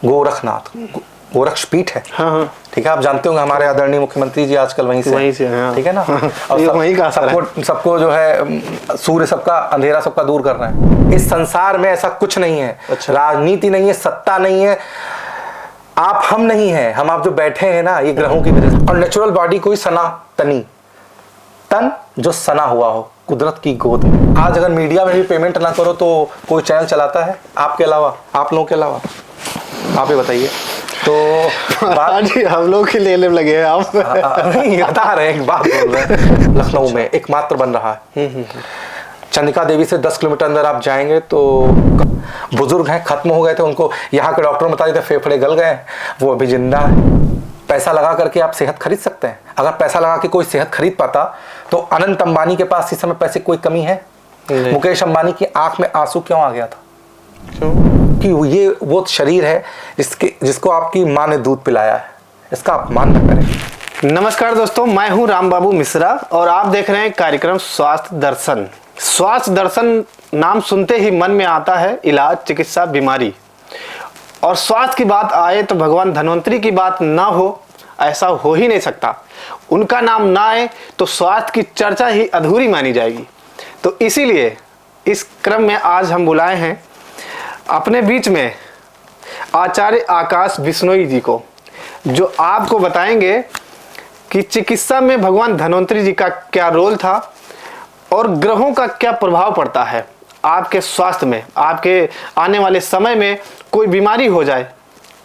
गोरखनाथ, गोरक्षपीठ है। हाँ। ठीक है, आप जानते होंगे हमारे आदरणीय मुख्यमंत्री जी आजकल वहीं से हाँ। ठीक है ना। और वहीं का सबको जो है सूर्य सबका अंधेरा सबका दूर कर रहे हैं। इस संसार में ऐसा कुछ नहीं है। अच्छा। राजनीति नहीं है, सत्ता नहीं है, आप हम नहीं है, हम आप जो बैठे हैं ना ये ग्रहों की वजह से। और नेचुरल बॉडी कोई सनातनी तन जो सना हुआ हो कुदरत की गोद में। आज अगर मीडिया में भी पेमेंट ना करो तो कोई चैनल चलाता है आपके अलावा, आप लोगों के अलावा? आप ही बताइए। तो जी हम लोग के लिए लगे हैं आप। नहीं बता रहे हैं, एक बात बोल रहे हैं। लखनऊ में एकमात्र बन रहा है। चंद्रिका देवी से 10 किलोमीटर अंदर आप जाएंगे तो बुजुर्ग हैं, खत्म हो गए थे, उनको यहाँ के डॉक्टर बता रहे थे फेफड़े गल गए, वो अभी जिंदा है। पैसा लगा करके आप सेहत खरीद सकते हैं। अगर पैसा लगा के कोई सेहत खरीद पाता तो अनंत अंबानी के पास इस समय पैसे कोई कमी है? मुकेश अंबानी की आंख में आंसू क्यों आ गया था? कि ये वो शरीर है जिसको आपकी माँ ने दूध पिलाया है, इसका अपमान न करें। नमस्कार दोस्तों, मैं हूं राम बाबू मिश्रा और आप देख रहे हैं कार्यक्रम स्वास्थ्य दर्शन। स्वास्थ्य दर्शन नाम सुनते ही मन में आता है इलाज, चिकित्सा, बीमारी। और स्वास्थ्य की बात आए तो भगवान धन्वंतरी की बात ना हो ऐसा हो ही नहीं सकता। उनका नाम ना आए तो स्वास्थ्य की चर्चा ही अधूरी मानी जाएगी। तो इसीलिए इस क्रम में आज हम बुलाए हैं अपने बीच में आचार्य आकाश बिश्नोई जी को, जो आपको बताएंगे कि चिकित्सा में भगवान धन्वंतरी जी का क्या रोल था और ग्रहों का क्या प्रभाव पड़ता है आपके स्वास्थ्य में। आपके आने वाले समय में कोई बीमारी हो जाए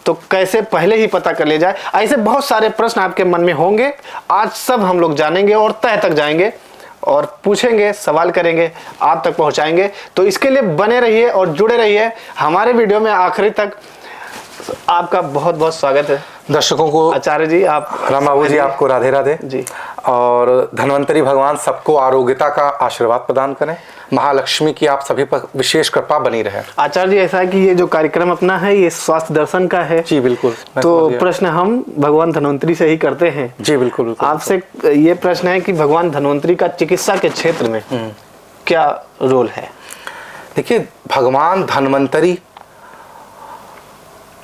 तो कैसे पहले ही पता कर ले जाए। ऐसे बहुत सारे प्रश्न आपके मन में होंगे, आज सब हम लोग जानेंगे और तह तक जाएंगे और पूछेंगे, सवाल करेंगे, आप तक पहुंचाएंगे। तो इसके लिए बने रहिए और जुड़े रहिए हमारे वीडियो में आखिरी तक। आपका बहुत बहुत स्वागत है। दर्शकों को आचार्य जी, आप राम बाबू जी, आपको राधे राधे जी। और धन्वंतरी भगवान सबको आरोग्यता का आशीर्वाद प्रदान करें। महालक्ष्मी की आप सभी पर विशेष कृपा बनी रहे। आचार्य जी, ऐसा है कि ये जो कार्यक्रम अपना है ये स्वास्थ्य दर्शन का है। जी बिल्कुल। तो प्रश्न हम भगवान धन्वंतरी से ही करते हैं। जी बिल्कुल। आपसे ये प्रश्न है कि भगवान धन्वंतरी का चिकित्सा के क्षेत्र में क्या रोल है? देखिए, भगवान धन्वंतरी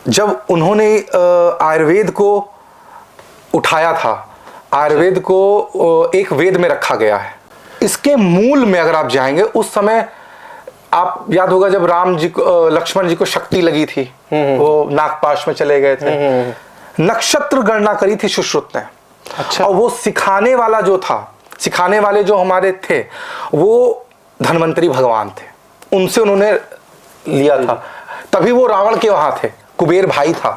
जब उन्होंने आयुर्वेद को उठाया था, आयुर्वेद को एक वेद में रखा गया है। इसके मूल में अगर आप जाएंगे, उस समय आप याद होगा जब राम जी को, लक्ष्मण जी को शक्ति लगी थी, वो नागपाश में चले गए थे, नक्षत्र गणना करी थी सुश्रुत ने। अच्छा। और वो सिखाने वाला जो था, सिखाने वाले जो हमारे थे वो धन्वंतरी भगवान थे, उनसे उन्होंने लिया था। तभी वो रावण के वहां थे। कुबेर भाई था,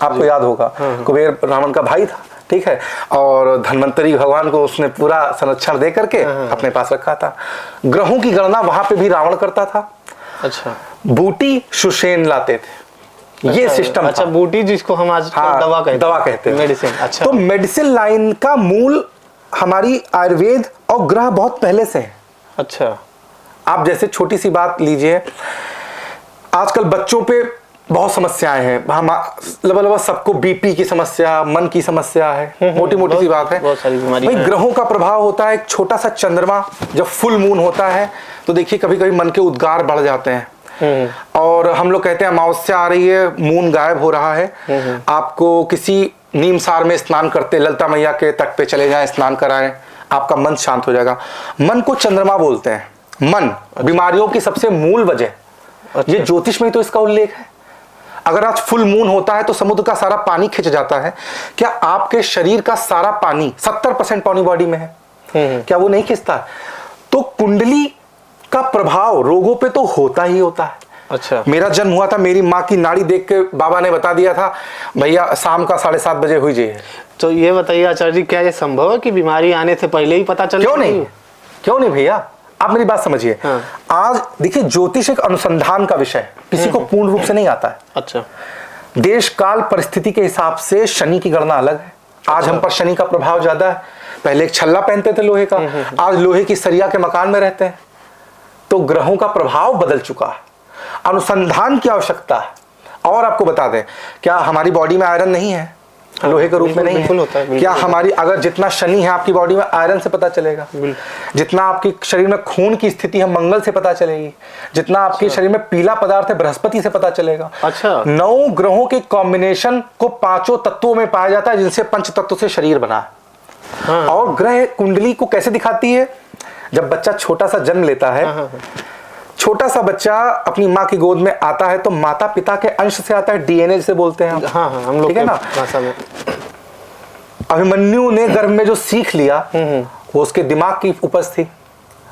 आपको याद होगा, कुबेर रावण का भाई था, ठीक है। और धन्वंतरी भगवान को उसने पूरा संरक्षण दे करके अपने पास रखा था। ग्रहों की गणना वहां पे भी रावण करता था। अच्छा। बूटी सुषेण लाते थे। ये सिस्टम। अच्छा, बूटी जिसको हम आज दवा कहते हैं, मेडिसिन। अच्छा। तो मेडिसिन लाइन का मूल हमारी आयुर्वेद और ग्रह बहुत पहले से है। अच्छा। आप जैसे छोटी सी बात लीजिए, आजकल बच्चों पे बहुत समस्याएं हैं। हम लगभग सबको बीपी की समस्या, मन की समस्या है, मोटी मोटी सी बात है। बहुत सारी बीमारी भाई ग्रहों का प्रभाव होता है। एक छोटा सा चंद्रमा जब फुल मून होता है तो देखिए कभी कभी मन के उद्गार बढ़ जाते हैं। और हम लोग कहते हैं अमावस्या आ रही है, मून गायब हो रहा है, आपको किसी नीमसार में स्नान करते, ललिता मैया के तट पे चले जाएं, स्नान कराएं, आपका मन शांत हो जाएगा। मन को चंद्रमा बोलते हैं। मन बीमारियों की सबसे मूल वजह, ये ज्योतिष में तो इसका उल्लेख है। अगर आज फुल मून होता है तो समुद्र का सारा पानी खिंच जाता है। क्या आपके शरीर का सारा पानी, 70% पानी बॉडी में है, क्या वो नहीं खिंचता? तो कुंडली का प्रभाव रोगों पे तो होता ही होता है। अच्छा। मेरा जन्म हुआ था, मेरी माँ की नाड़ी देख के बाबा ने बता दिया था भैया शाम का 7:30 बजे हुई जाइए। तो ये बताइए आचार्य जी, क्या ये संभव है कि बीमारी आने से पहले ही पता चले? क्यों नहीं भैया, आप मेरी बात समझिए। आज देखिए, ज्योतिष एक अनुसंधान का विषय है, किसी को पूर्ण रूप से नहीं आता है। अच्छा। देश काल परिस्थिति के हिसाब से शनि की गणना अलग है। आज हम पर शनि का प्रभाव ज्यादा है। पहले एक छल्ला पहनते थे लोहे का, आज लोहे की सरिया के मकान में रहते हैं। तो ग्रहों का प्रभाव बदल चुका है, अनुसंधान की आवश्यकता है। और आपको बता दें, क्या हमारी बॉडी में आयरन नहीं है? लोहे के रूप में नहीं बिल्कुल है। होता है, बिल्कुल क्या होता है। हमारी अगर जितना शनि है आपकी बॉडी में, आयरन से पता चलेगा। जितना आपके शरीर में खून की स्थिति है, मंगल से पता चलेगी। जितना आपके शरीर में पीला पदार्थ है, बृहस्पति से पता चलेगा। अच्छा। 9 ग्रहों के कॉम्बिनेशन को 5 तत्वों में पाया जाता है, जिनसे 5 तत्व से शरीर बना है। हाँ। और ग्रह कुंडली को कैसे दिखाती है? जब बच्चा छोटा सा जन्म लेता है, छोटा सा बच्चा अपनी माँ की गोद में आता है, तो माता पिता के अंश से आता है, डीएनए जिसे बोलते हैं हम। हाँ हाँ, हम लोग ठीक है के ना? भाषा में। अभिमन्यु ने गर्भ में जो सीख लिया, वो उसके दिमाग की उपज थी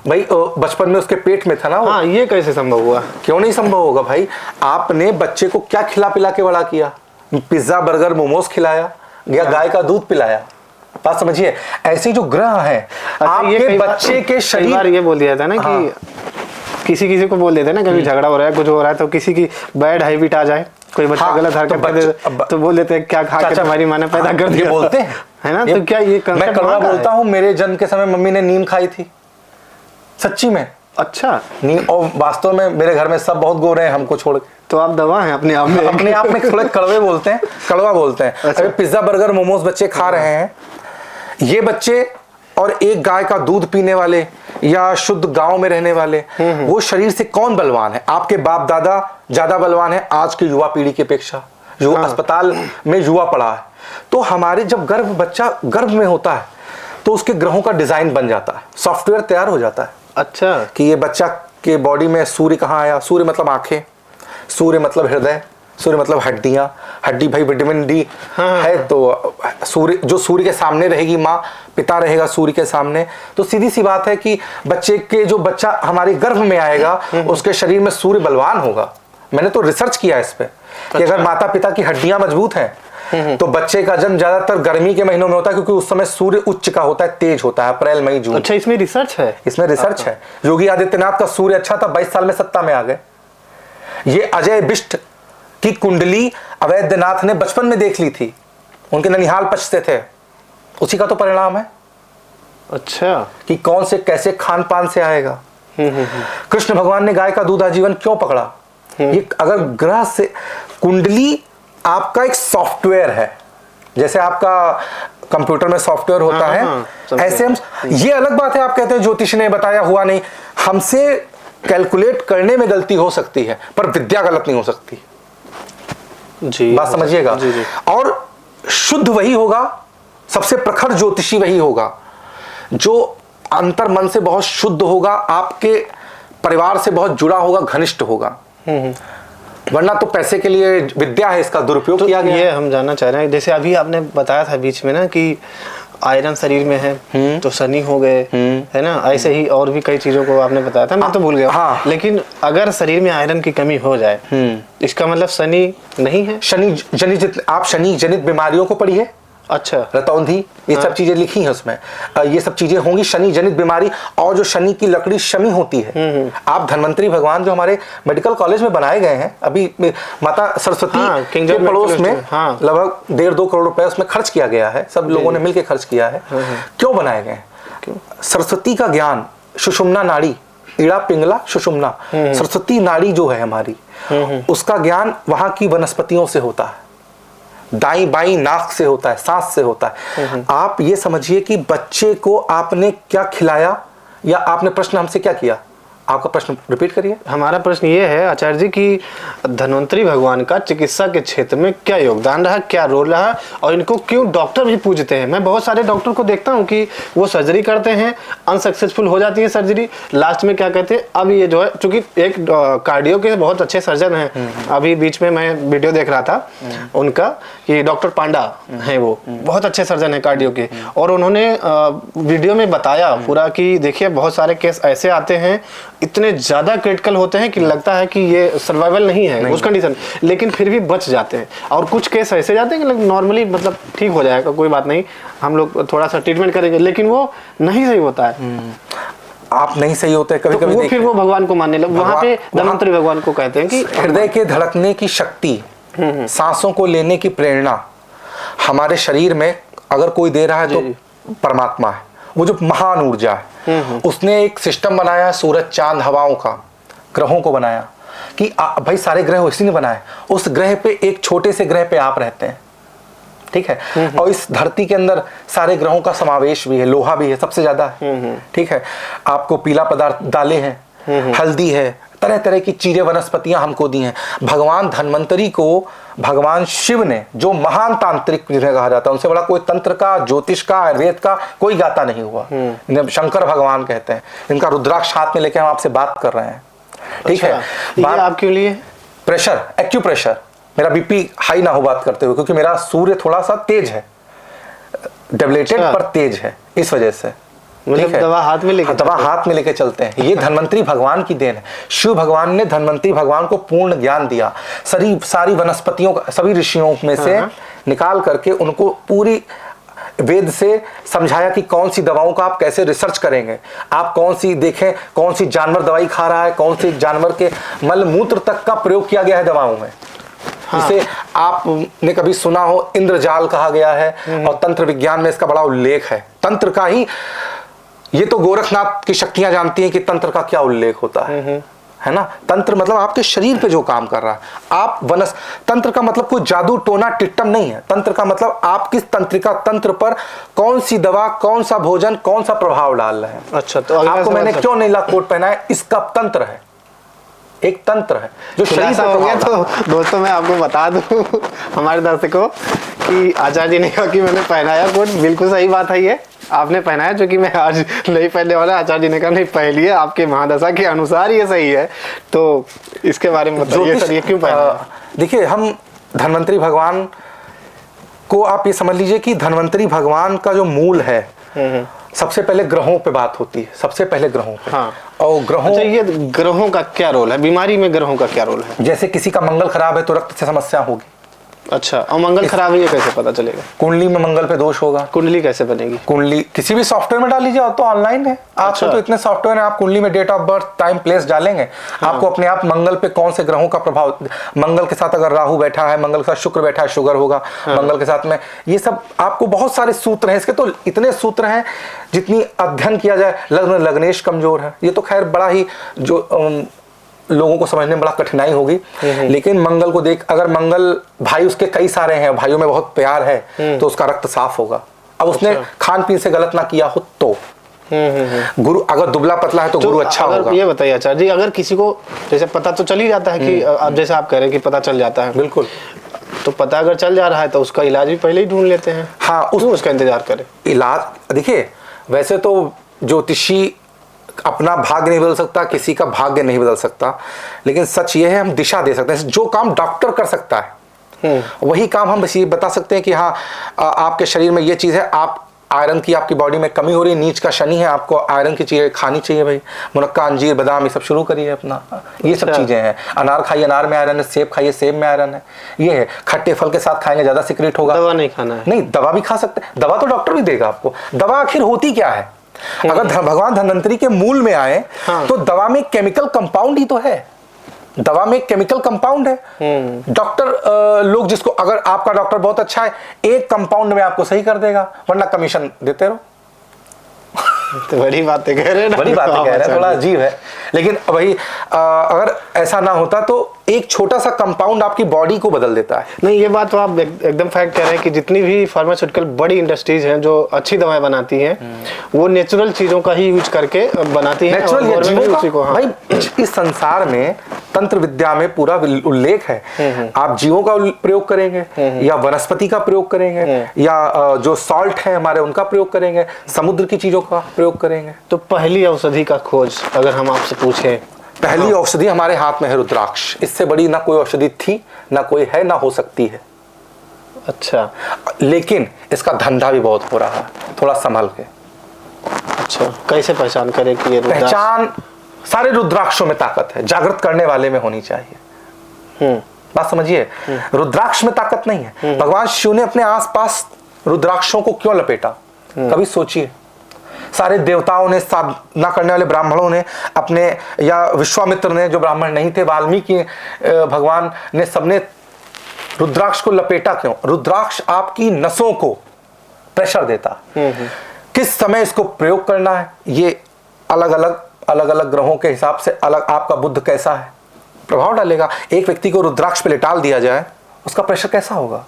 भाई। बचपन में उसके पेट में था ना वो। हाँ, ये कैसे संभव हुआ? क्यों नहीं संभव होगा भाई? आपने बच्चे को क्या खिला पिला के बड़ा किया? पिज्जा, बर्गर, मोमोज खिलाया या गाय का दूध पिलाया? बात समझिए। ऐसे जो ग्रह हैं, आपके बच्चे के शरीर, ये बोल दिया था ना कि किसी को बोल देते हैं ना, कभी झगड़ा हो रहा है, कुछ हो रहा है, तो किसी की बैड हैबिट आ जाए, कोई बच्चा गलत हरकत कर दे, तो बोल देते हैं क्या खा के तुम्हारी माँ ने पैदा कर दिया, बोलते हैं, है ना? तो क्या ये मैं कड़वा बोलता हूँ, मेरे जन्म के समय मम्मी ने नीम खाई थी, सच्ची में। अच्छा। नीम, और वास्तव में मेरे घर में सब बहुत गोरे हैं हमको छोड़ के। तो आप दवा हैं अपने आप में। अपने आप में थोड़े कड़वे बोलते हैं, कड़वा बोलते हैं। अरे पिज्जा, बर्गर, मोमोज बच्चे खा रहे हैं, ये बच्चे और एक गाय का दूध पीने वाले या शुद्ध गांव में रहने वाले, वो शरीर से कौन बलवान है? आपके बाप दादा ज्यादा बलवान है आज की युवा पीढ़ी की अपेक्षा, जो अस्पताल में युवा पड़ा है। तो हमारे जब बच्चा गर्भ में होता है, तो उसके ग्रहों का डिजाइन बन जाता है, सॉफ्टवेयर तैयार हो जाता है। अच्छा। कि ये बच्चा के बॉडी में सूर्य कहाँ आया? सूर्य मतलब आंखें, सूर्य मतलब हृदय, सूर्य मतलब हड्डियां, हड्डी भाई विटामिन डी है, तो सूर्य, जो सूर्य के सामने रहेगी माँ, पिता रहेगा सूर्य के सामने, तो सीधी सी बात है कि जो बच्चा हमारे गर्भ में आएगा, उसके शरीर में सूर्य बलवान होगा। मैंने तो रिसर्च किया इस पे कि अगर माता पिता की हड्डियां मजबूत हैं, तो बच्चे का जन्म ज्यादातर गर्मी के महीनों में होता है, क्योंकि उस समय सूर्य उच्च का होता है, तेज होता है, अप्रैल मई जून। अच्छा, इसमें रिसर्च है? इसमें रिसर्च है। योगी आदित्यनाथ का सूर्य अच्छा था, 22 साल में सत्ता में आ गए। ये अजय बिष्ट की कुंडली अवैधनाथ ने बचपन में देख ली थी, उनके ननिहाल पचते थे, उसी का तो परिणाम है। अच्छा। कि कौन से कैसे खान पान से आएगा। कृष्ण भगवान ने गाय का दूध आजीवन क्यों पकड़ा? ये अगर ग्रह से, कुंडली आपका एक सॉफ्टवेयर है, जैसे आपका कंप्यूटर में सॉफ्टवेयर होता है, ऐसे हम, ये अलग बात है आप कहते हैं ज्योतिष ने बताया हुआ नहीं, हमसे कैलकुलेट करने में गलती हो सकती है, पर विद्या गलत नहीं हो सकती। जी, बात समझिएगा। और शुद्ध वही होगा, सबसे प्रखर ज्योतिषी वही होगा जो अंतर मन से बहुत शुद्ध होगा, आपके परिवार से बहुत जुड़ा होगा, घनिष्ठ होगा। वरना तो पैसे के लिए विद्या है, इसका दुरुपयोग किया गया। ये हम जानना चाह रहे हैं, जैसे अभी आपने बताया था बीच में ना कि आयरन शरीर में है तो शनि हो गए, है ना? ऐसे ही और भी कई चीजों को आपने बताया था, मैं तो भूल गया। हाँ। लेकिन अगर शरीर में आयरन की कमी हो जाए, इसका मतलब शनि नहीं है? शनि जनित, आप शनि जनित बीमारियों को पढ़िए। अच्छा। रतौंधी, ये सब चीजें लिखी हैं उसमें, ये सब चीजें होंगी, शनि जनित बीमारी। और जो शनि की लकड़ी शमी होती है, आप धन्वंतरी भगवान जो हमारे मेडिकल कॉलेज में बनाए गए हैं, अभी माता सरस्वती के पड़ोस में लगभग 1.5-2 करोड़ रुपए उसमें खर्च किया गया है, सब लोगों ने मिलकर खर्च किया है। क्यों बनाए गए? सरस्वती का ज्ञान, सुषुम्ना नाड़ी, ईड़ा पिंगला सुषुम्ना, सरस्वती नाड़ी जो है हमारी, उसका ज्ञान वहां की वनस्पतियों से होता है, दाई बाई नाक से होता है, सांस से होता है। आप ये समझिए कि बच्चे को आपने क्या खिलाया, या आपने प्रश्न हमसे क्या किया? आपका प्रश्न रिपीट करिए। हमारा प्रश्न ये है आचार्य जी कि धन्वंतरी भगवान का चिकित्सा के क्षेत्र में क्या योगदान रहा, क्या रोल रहा, और इनको क्यों डॉक्टर भी पूजते हैं? मैं बहुत सारे डॉक्टर को देखता हूँ कि वो सर्जरी करते हैं, अनसक्सेसफुल हो जाती है सर्जरी, लास्ट में क्या कहते हैं, अब ये जो है, चूंकि एक कार्डियो के बहुत अच्छे सर्जन हैं, अभी बीच में मैं वीडियो देख रहा था उनका कि डॉक्टर पांडा है, वो बहुत अच्छे सर्जन है कार्डियो के, और उन्होंने वीडियो में बताया पूरा कि देखिए बहुत सारे केस ऐसे आते हैं, इतने ज्यादा क्रिटिकल होते हैं कि लगता है कि ये सर्वाइवल नहीं है उस कंडीशन, लेकिन फिर भी बच जाते हैं। और कुछ केस ऐसे जाते हैं कि नॉर्मली मतलब ठीक हो जाएगा, कोई बात नहीं, हम लोग थोड़ा सा ट्रीटमेंट करेंगे, लेकिन वो नहीं सही होता है। आप नहीं सही होते कभी कभी, वो फिर वो भगवान को मानने लगे, वहां पे धन्वंतरी भगवान को कहते हैं कि हृदय के धड़कने की शक्ति, सांसों को लेने की प्रेरणा हमारे शरीर में अगर कोई दे रहा है तो परमात्मा है, वो जो महान ऊर्जा है। उसने एक सिस्टम बनाया है, सूरज चांद हवाओं का, ग्रहों को बनाया कि भाई सारे ग्रह उसी ने बनाए, उस ग्रह पे एक छोटे से ग्रह पे आप रहते हैं, ठीक है। और इस धरती के अंदर सारे ग्रहों का समावेश भी है, लोहा भी है, सबसे ज्यादा है, ठीक है। आपको पीला पदार्थ दालें हैं, हल्दी है, तरह तरह की चीजें वनस्पतियां हमको दी हैं। भगवान धन्वंतरी को भगवान शिव ने, जो महान तांत्रिक जिन्हें कहा जाता है, उनसे बड़ा कोई तंत्र का, ज्योतिष का, आयुर्वेद का कोई गाता नहीं हुआ। इन्हें शंकर भगवान कहते हैं। इनका रुद्राक्ष हाथ में लेकर हम आपसे बात कर रहे हैं, ठीक है। बात आपके लिए प्रेशर, एक्यूप्रेशर, मेरा बीपी हाई ना हो बात करते हुए, क्योंकि मेरा सूर्य थोड़ा सा तेज है, डेबिलेटेड पर तेज है, इस वजह से। मतलब दवा हाथ में लेके दवा हाथ में लेके चलते हैं। ये धन्वंतरी भगवान की देन है। शिव भगवान ने धन्वंतरी भगवान को पूर्ण ज्ञान दिया, सारी वनस्पतियों का, सभी ऋषियों में से निकाल करके उनको पूरी वेद से समझाया कि कौन सी दवाओं का आप कैसे रिसर्च करेंगे, आप कौन सी देखें, कौन सी जानवर दवाई खा रहा है, कौन सी जानवर के मल मूत्र तक का प्रयोग किया गया है दवाओं में। जिसे आपने कभी सुना हो इंद्रजाल कहा गया है, और तंत्र विज्ञान में इसका बड़ा उल्लेख है। तंत्र का ही, ये तो गोरखनाथ की शक्तियां जानती हैं कि तंत्र का क्या उल्लेख होता है ना। तंत्र मतलब आपके शरीर पे जो काम कर रहा है। आप तंत्र का मतलब कोई जादू टोना टिट्टम नहीं है। तंत्र का मतलब आप किस तंत्रिका तंत्र पर कौन सी दवा, कौन सा भोजन, कौन सा प्रभाव डाल रहे हैं। अच्छा, तो आपको मैंने क्यों नीला कोट पहना है, इसका तंत्र है, एक तंत्र है जो शरीर हो गया। तो दोस्तों मैं आपको बता दूं हमारे दर्शकों कि आचार्य जी ने कहा कि मैंने पहनाया कोट, बिल्कुल सही बात है। ये आपने पहनाया, जो कि मैं आज नहीं पहनने वाला। आचार्य जी ने कहा नहीं पहनिए, आपके महादशा के अनुसार ये सही है। तो इसके बारे में बताइए सर, ये क्यों पहना? देखिए, हम धन्वंतरी भगवान को आप ये समझ लीजिए कि धन्वंतरी भगवान का जो मूल है, सबसे पहले ग्रहों पे बात होती है, सबसे पहले ग्रहों पे। हाँ। और ग्रहों, अच्छा, ये ग्रहों का क्या रोल है बीमारी में? ग्रहों का क्या रोल है? जैसे किसी का मंगल खराब है तो रक्त से समस्या होगी। अच्छा, और मंगल खराब है ये कैसे पता चलेगा? कुंडली में मंगल पे दोष होगा। कुंडली कैसे बनेगी? कुंडली किसी भी सॉफ्टवेयर में डाल लीजिए, और तो ऑनलाइन है आजकल। तो इतने सॉफ्टवेयर हैं, आप कुंडली में date of birth, time, place डालेंगे, आपको अपने आप मंगल पे कौन से ग्रहों का प्रभाव, मंगल के साथ अगर राहु बैठा है, मंगल के साथ शुक्र बैठा है, शुगर होगा। मंगल के साथ में ये सब, आपको बहुत सारे सूत्र हैं इसके। तो इतने सूत्र हैं, जितनी अध्ययन किया जाए। लग्न लग्नेश कमजोर है, ये तो खैर बड़ा ही जो लोगों को समझने में बड़ा कठिनाई होगी। लेकिन मंगल को देख, अगर मंगल भाई उसके कई सारे हैं, भाइयों में बहुत प्यार है, तो उसका रक्त साफ होगा। अब उसने खान पीन से गलत ना किया हो तो। गुरु अगर दुबला पतला है तो गुरु अच्छा होगा। ये बताइए आचार्य जी, अगर किसी को जैसे पता तो चल ही जाता है कि अब जैसे आप कह रहे हैं कि पता चल जाता है, बिल्कुल, तो पता अगर चल जा रहा है तो उसका इलाज भी पहले ही ढूंढ लेते हैं। हाँ, उसका इंतजार करें। इलाज देखिए, वैसे तो ज्योतिषी अपना भाग्य नहीं बदल सकता, किसी का भाग्य नहीं बदल सकता, लेकिन सच ये है हम दिशा दे सकते हैं। जो काम डॉक्टर कर सकता है वही काम हम बस ये बता सकते हैं कि हाँ, आपके शरीर में ये चीज़ है, आप आयरन की, आपकी बॉडी में कमी हो रही है, नीच का शनि है, आपको आयरन की चीज़ें खानी चाहिए भाई। मुनक्का, अंजीर, बादाम, ये सब शुरू करिए अपना। ये सब चीज़ें हैं। अनार खाइए, अनार में आयरन है। सेब खाइए, सेब में आयरन है। ये है, खट्टे फल के साथ खाएंगे ज़्यादा सीक्रेट होगा। दवा नहीं खाना है? नहीं, दवा भी खा सकते हैं। दवा तो डॉक्टर भी देगा आपको। दवा आखिर होती क्या है? अगर भगवान धन्वंतरी के मूल में आए, तो दवा में केमिकल कंपाउंड ही तो है। दवा में केमिकल कंपाउंड है। डॉक्टर लोग, जिसको अगर आपका डॉक्टर बहुत अच्छा है, एक कंपाउंड में आपको सही कर देगा, वरना कमीशन देते रहो। तो बड़ी बातें कह रहे हैं, बड़ी बातें कह रहे हैं, थोड़ा अजीब है। लेकिन वही अगर ऐसा ना होता तो एक छोटा सा कंपाउंड आपकी बॉडी को बदल देता है। नहीं, ये बात तो आप एकदम फैक्ट कह रहे हैं कि जितनी भी फार्मास्यूटिकल बड़ी इंडस्ट्रीज हैं जो अच्छी दवाएं बनाती हैं, वो नेचुरल चीजों का ही यूज करके बनाती हैं। भाई इस संसार में तंत्र विद्या में पूरा उल्लेख है। आप जीवों का प्रयोग करेंगे, या वनस्पति का प्रयोग करेंगे, या जो सॉल्ट है हमारे उनका प्रयोग करेंगे, समुद्र की चीजों का प्रयोग करेंगे। तो पहली औषधि का खोज अगर हम आपसे पूछें, पहली औषधि हमारे हाथ में है रुद्राक्ष। इससे बड़ी ना कोई औषधि थी, ना कोई है, ना हो सकती है। अच्छा, लेकिन इसका धंधा भी बहुत हो रहा है, थोड़ा संभल के। अच्छा, कैसे पहचान करें कि ये पहचान, सारे रुद्राक्षों में ताकत है, जागृत करने वाले में होनी चाहिए। बात समझिए, रुद्राक्ष में ताकत नहीं है। भगवान शिव ने अपने आसपास रुद्राक्षों को क्यों लपेटा, कभी सोचिए। सारे देवताओं ने, साधना करने वाले ब्राह्मणों ने अपने, या विश्वामित्र ने जो ब्राह्मण नहीं थे, वाल्मीकि भगवान ने, सबने रुद्राक्ष को लपेटा क्यों? रुद्राक्ष आपकी नसों को प्रेशर देता। किस समय इसको प्रयोग करना है, ये अलग अलग ग्रहों के हिसाब से अलग, आपका बुद्ध कैसा है प्रभाव डालेगा। एक व्यक्ति को रुद्राक्ष पे लेटाल दिया जाए, उसका प्रेशर कैसा होगा?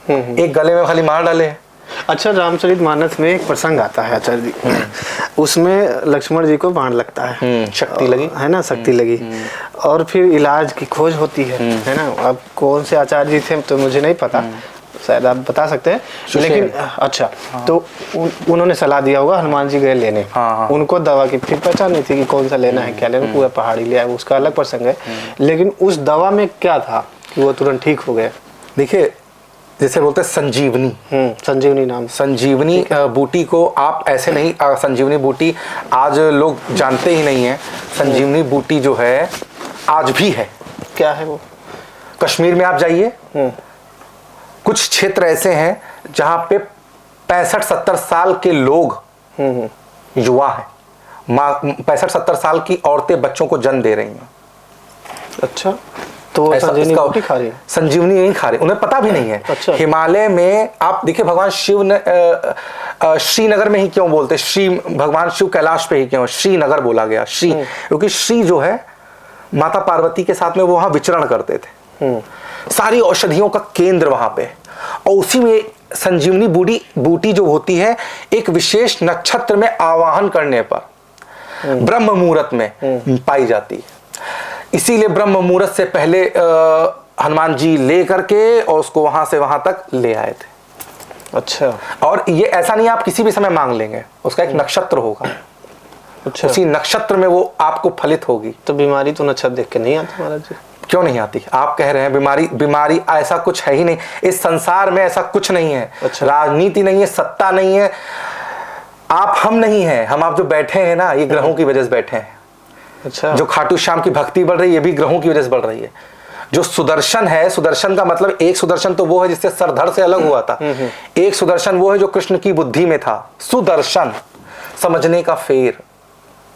एक गले में खाली मार डाले हैं। अच्छा, रामचरितमानस में एक प्रसंग आता है आचार्य जी, उसमें लक्ष्मण जी को बाण लगता है, शक्ति लगी, है ना, शक्ति लगी, और फिर इलाज की खोज होती है ना। अब कौन से आचार्य जी थे तो मुझे नहीं पता, शायद आप बता सकते हैं, लेकिन अच्छा तो उन्होंने सलाह दिया होगा, हनुमान जी गए लेने, उनको दवा की फिर पहचान नहीं थी कि कौन सा लेना है, क्या लेना, पूरा पहाड़ी ले आए, उसका अलग प्रसंग है। लेकिन उस दवा में क्या था कि वो तुरंत ठीक हो गए? देखिए, जैसे बोलते हैं संजीवनी, संजीवनी नाम, संजीवनी बूटी को आप ऐसे नहीं, संजीवनी बूटी आज लोग जानते ही नहीं है। संजीवनी बूटी जो है आज भी है। क्या है वो? कश्मीर में आप जाइए, कुछ क्षेत्र ऐसे हैं जहां पे 65-70 साल के लोग युवा हैं, 65-70 साल की औरतें बच्चों को जन्म दे रही हैं। अच्छा, तो वो संजीवनी बूटी खा रही है? संजीवनी नहीं खा रही, उन्हें पता भी नहीं है। अच्छा। हिमालय में आप देखिए, भगवान शिव ने श्रीनगर में ही क्यों बोलते, श्री भगवान शिव कैलाश पे ही क्यों श्रीनगर बोला गया, श्री, क्योंकि श्री जो है माता पार्वती के साथ में वो वहां विचरण करते थे, सारी औषधियों का केंद्र वहां पे। और उसी में संजीवनी बूटी जो होती है, एक विशेष नक्षत्र में आवाहन करने पर ब्रह्म मुहूर्त में पाई जाती है। इसीलिए ब्रह्म मुहूर्त से पहले हनुमान जी ले करके और उसको वहां से वहां तक ले आए थे। अच्छा, और ये ऐसा नहीं आप किसी भी समय मांग लेंगे, उसका एक नक्षत्र होगा। अच्छा, उसी नक्षत्र में वो आपको फलित होगी। तो बीमारी तो नक्षत्र देख के नहीं आती महाराज जी? क्यों नहीं आती? आप कह रहे हैं बीमारी ऐसा कुछ है ही नहीं, इस संसार में ऐसा कुछ नहीं है। अच्छा। राजनीति नहीं है, सत्ता नहीं है, आप हम नहीं है, हम आप जो बैठे हैं ना, ये ग्रहों की वजह से बैठे हैं। अच्छा, जो खाटू श्याम की भक्ति बढ़ रही है, ये भी ग्रहों की वजह से बढ़ रही है। जो सुदर्शन है, सुदर्शन का मतलब एक सुदर्शन तो वो है जिससे सरधड़ से अलग हुआ था, एक सुदर्शन वो है जो कृष्ण की बुद्धि में था। सुदर्शन समझने का फेर,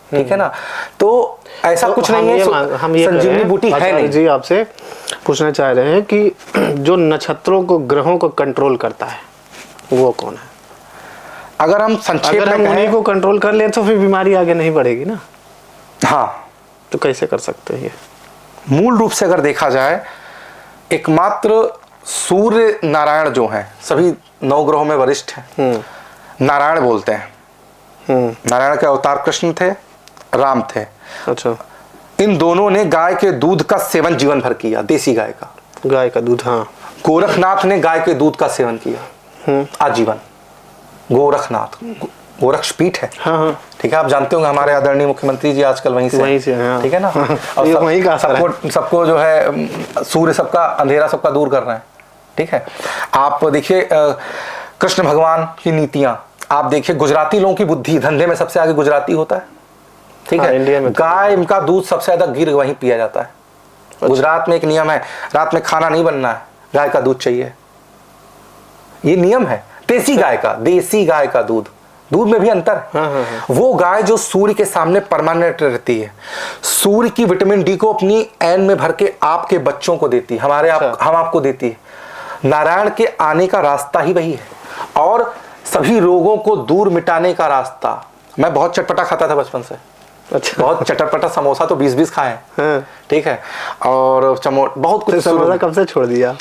ठीक है ना। तो ऐसा तो कुछ नहीं है, हम ये संजीवनी बूटी है नहीं। जी आपसे पूछना चाह रहे हैं कि जो नक्षत्रों को, ग्रहों को कंट्रोल करता है वो कौन है? अगर हम संक्षेप में उन्हीं को कंट्रोल कर ले तो फिर बीमारी आगे नहीं बढ़ेगी ना। हाँ, तो कैसे कर सकते हैं ये? मूल रूप से अगर देखा जाए, एकमात्र सूर्य नारायण जो हैं, सभी 9 ग्रहों में वरिष्ठ हैं, नारायण बोलते हैं। नारायण के अवतार कृष्ण थे, राम थे। अच्छा, इन दोनों ने गाय के दूध का सेवन जीवन भर किया, देसी गाय का दूध। हाँ, गोरखनाथ ने गाय के दूध का सेवन किया आजीवन। गोरखनाथ गोरक्ष पीठ है। हाँ, ठीक है, आप जानते होंगे हमारे आदरणीय मुख्यमंत्री जी आजकल वहीं से हाँ। ठीक है ना। और वहीं का सबको जो है सूर्य सबका अंधेरा सबका दूर कर रहे हैं। ठीक है, आप देखिए कृष्ण भगवान की नीतियां, आप देखिए गुजराती लोगों की बुद्धि, धंधे में सबसे आगे गुजराती होता है। ठीक है, इंडिया में गाय का दूध सबसे ज्यादा गिर वहीं पिया जाता है। अच्छा। गुजरात में एक नियम है, रात में खाना नहीं बनना है, गाय का दूध चाहिए, ये नियम है। देसी गाय का दूध में भी अंतर है। हाँ। वो गाय जो सूर्य के सामने परमानेंट रहती है, सूर्य की विटामिन डी को अपनी ऐन में भर के आपके बच्चों को देती है, हम आपको देती है। नारायण के आने का रास्ता ही वही है, और सभी रोगों को दूर मिटाने का रास्ता। मैं बहुत चटपटा खाता था बचपन से। अच्छा, बहुत चटपटा समोसा तो 20-20 खाए। हाँ। ठीक है, और बहुत कुछ। समोसा कब से छोड़ दिया?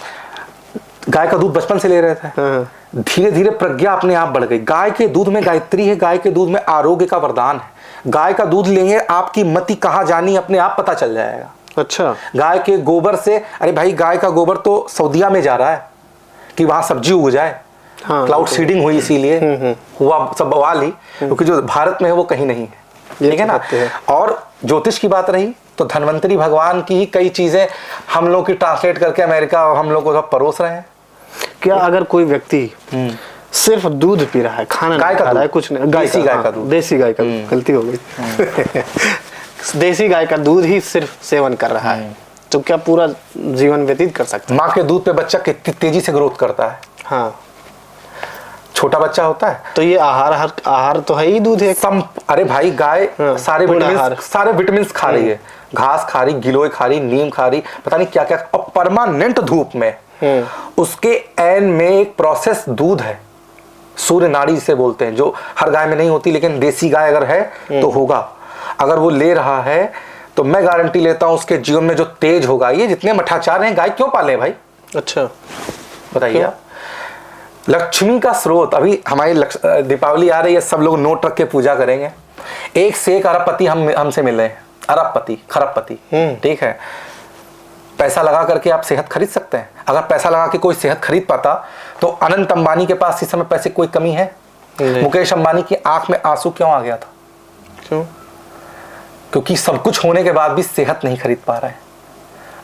गाय का दूध बचपन से ले रहे थे। हाँ। धीरे धीरे प्रज्ञा अपने आप बढ़ गई। गाय के दूध में गायत्री है, गाय के दूध में आरोग्य का वरदान है। गाय का दूध लेंगे, आपकी मति कहाँ जानी अपने आप पता चल जाएगा। अच्छा, गाय के गोबर से, अरे भाई गाय का गोबर तो सऊदीया में जा रहा है कि वहां सब्जी उग जाए। हाँ, क्लाउड सीडिंग हुई, इसीलिए हुआ सब बवाल ही, क्योंकि जो भारत में है वो कहीं नहीं है। ठीक है ना। और ज्योतिष की बात रही तो धन्वंतरी भगवान की ही कई चीजें हम लोग की ट्रांसलेट करके अमेरिका और हम लोग को सब परोस रहे हैं। क्या अगर कोई व्यक्ति सिर्फ दूध पी रहा है, खाना गाय का रहा है, कुछ नहीं, देसी गाय का दूध, देसी गाय का, गलती हो गई देसी गाय का दूध ही सिर्फ सेवन कर रहा है, तो क्या पूरा जीवन व्यतीत कर सकता है? माँ के दूध पे बच्चा कितनी तेजी से ग्रोथ करता है। हाँ, छोटा बच्चा होता है तो ये आहार तो है ही, दूध है। अरे भाई गाय सारे विटामिन खा रही है, घास खा रही, गिलोय खा रही, नीम खा रही, पता नहीं क्या क्या, और परमानेंट धूप में उसके ऐन में एक प्रोसेस दूध है, सूर्य नाड़ी से बोलते हैं, जो हर गाय में नहीं होती, लेकिन देसी गाय अगर है तो होगा। अगर वो ले रहा है तो मैं गारंटी लेता हूं उसके जीवन में जो तेज होगा। ये जितने मठाचार हैं, गाय क्यों पाले भाई? अच्छा, बताइए आप। लक्ष्मी का स्रोत, अभी हमारी दीपावली आ रही है, सब लोग नोट रख के पूजा करेंगे। एक से एक अरबपति हमसे मिले हैं, अरबपति खरबपति, ठीक है। पैसा लगा करके आप सेहत खरीद सकते हैं। अगर पैसा लगा के कोई सेहत खरीद पाता तो अनंत अंबानी के पास इस समय पैसे कोई कमी है? मुकेश अंबानी की आंख में आंसू क्यों आ गया था? क्यों? क्योंकि सब कुछ होने के बाद भी सेहत नहीं खरीद पा रहे हैं।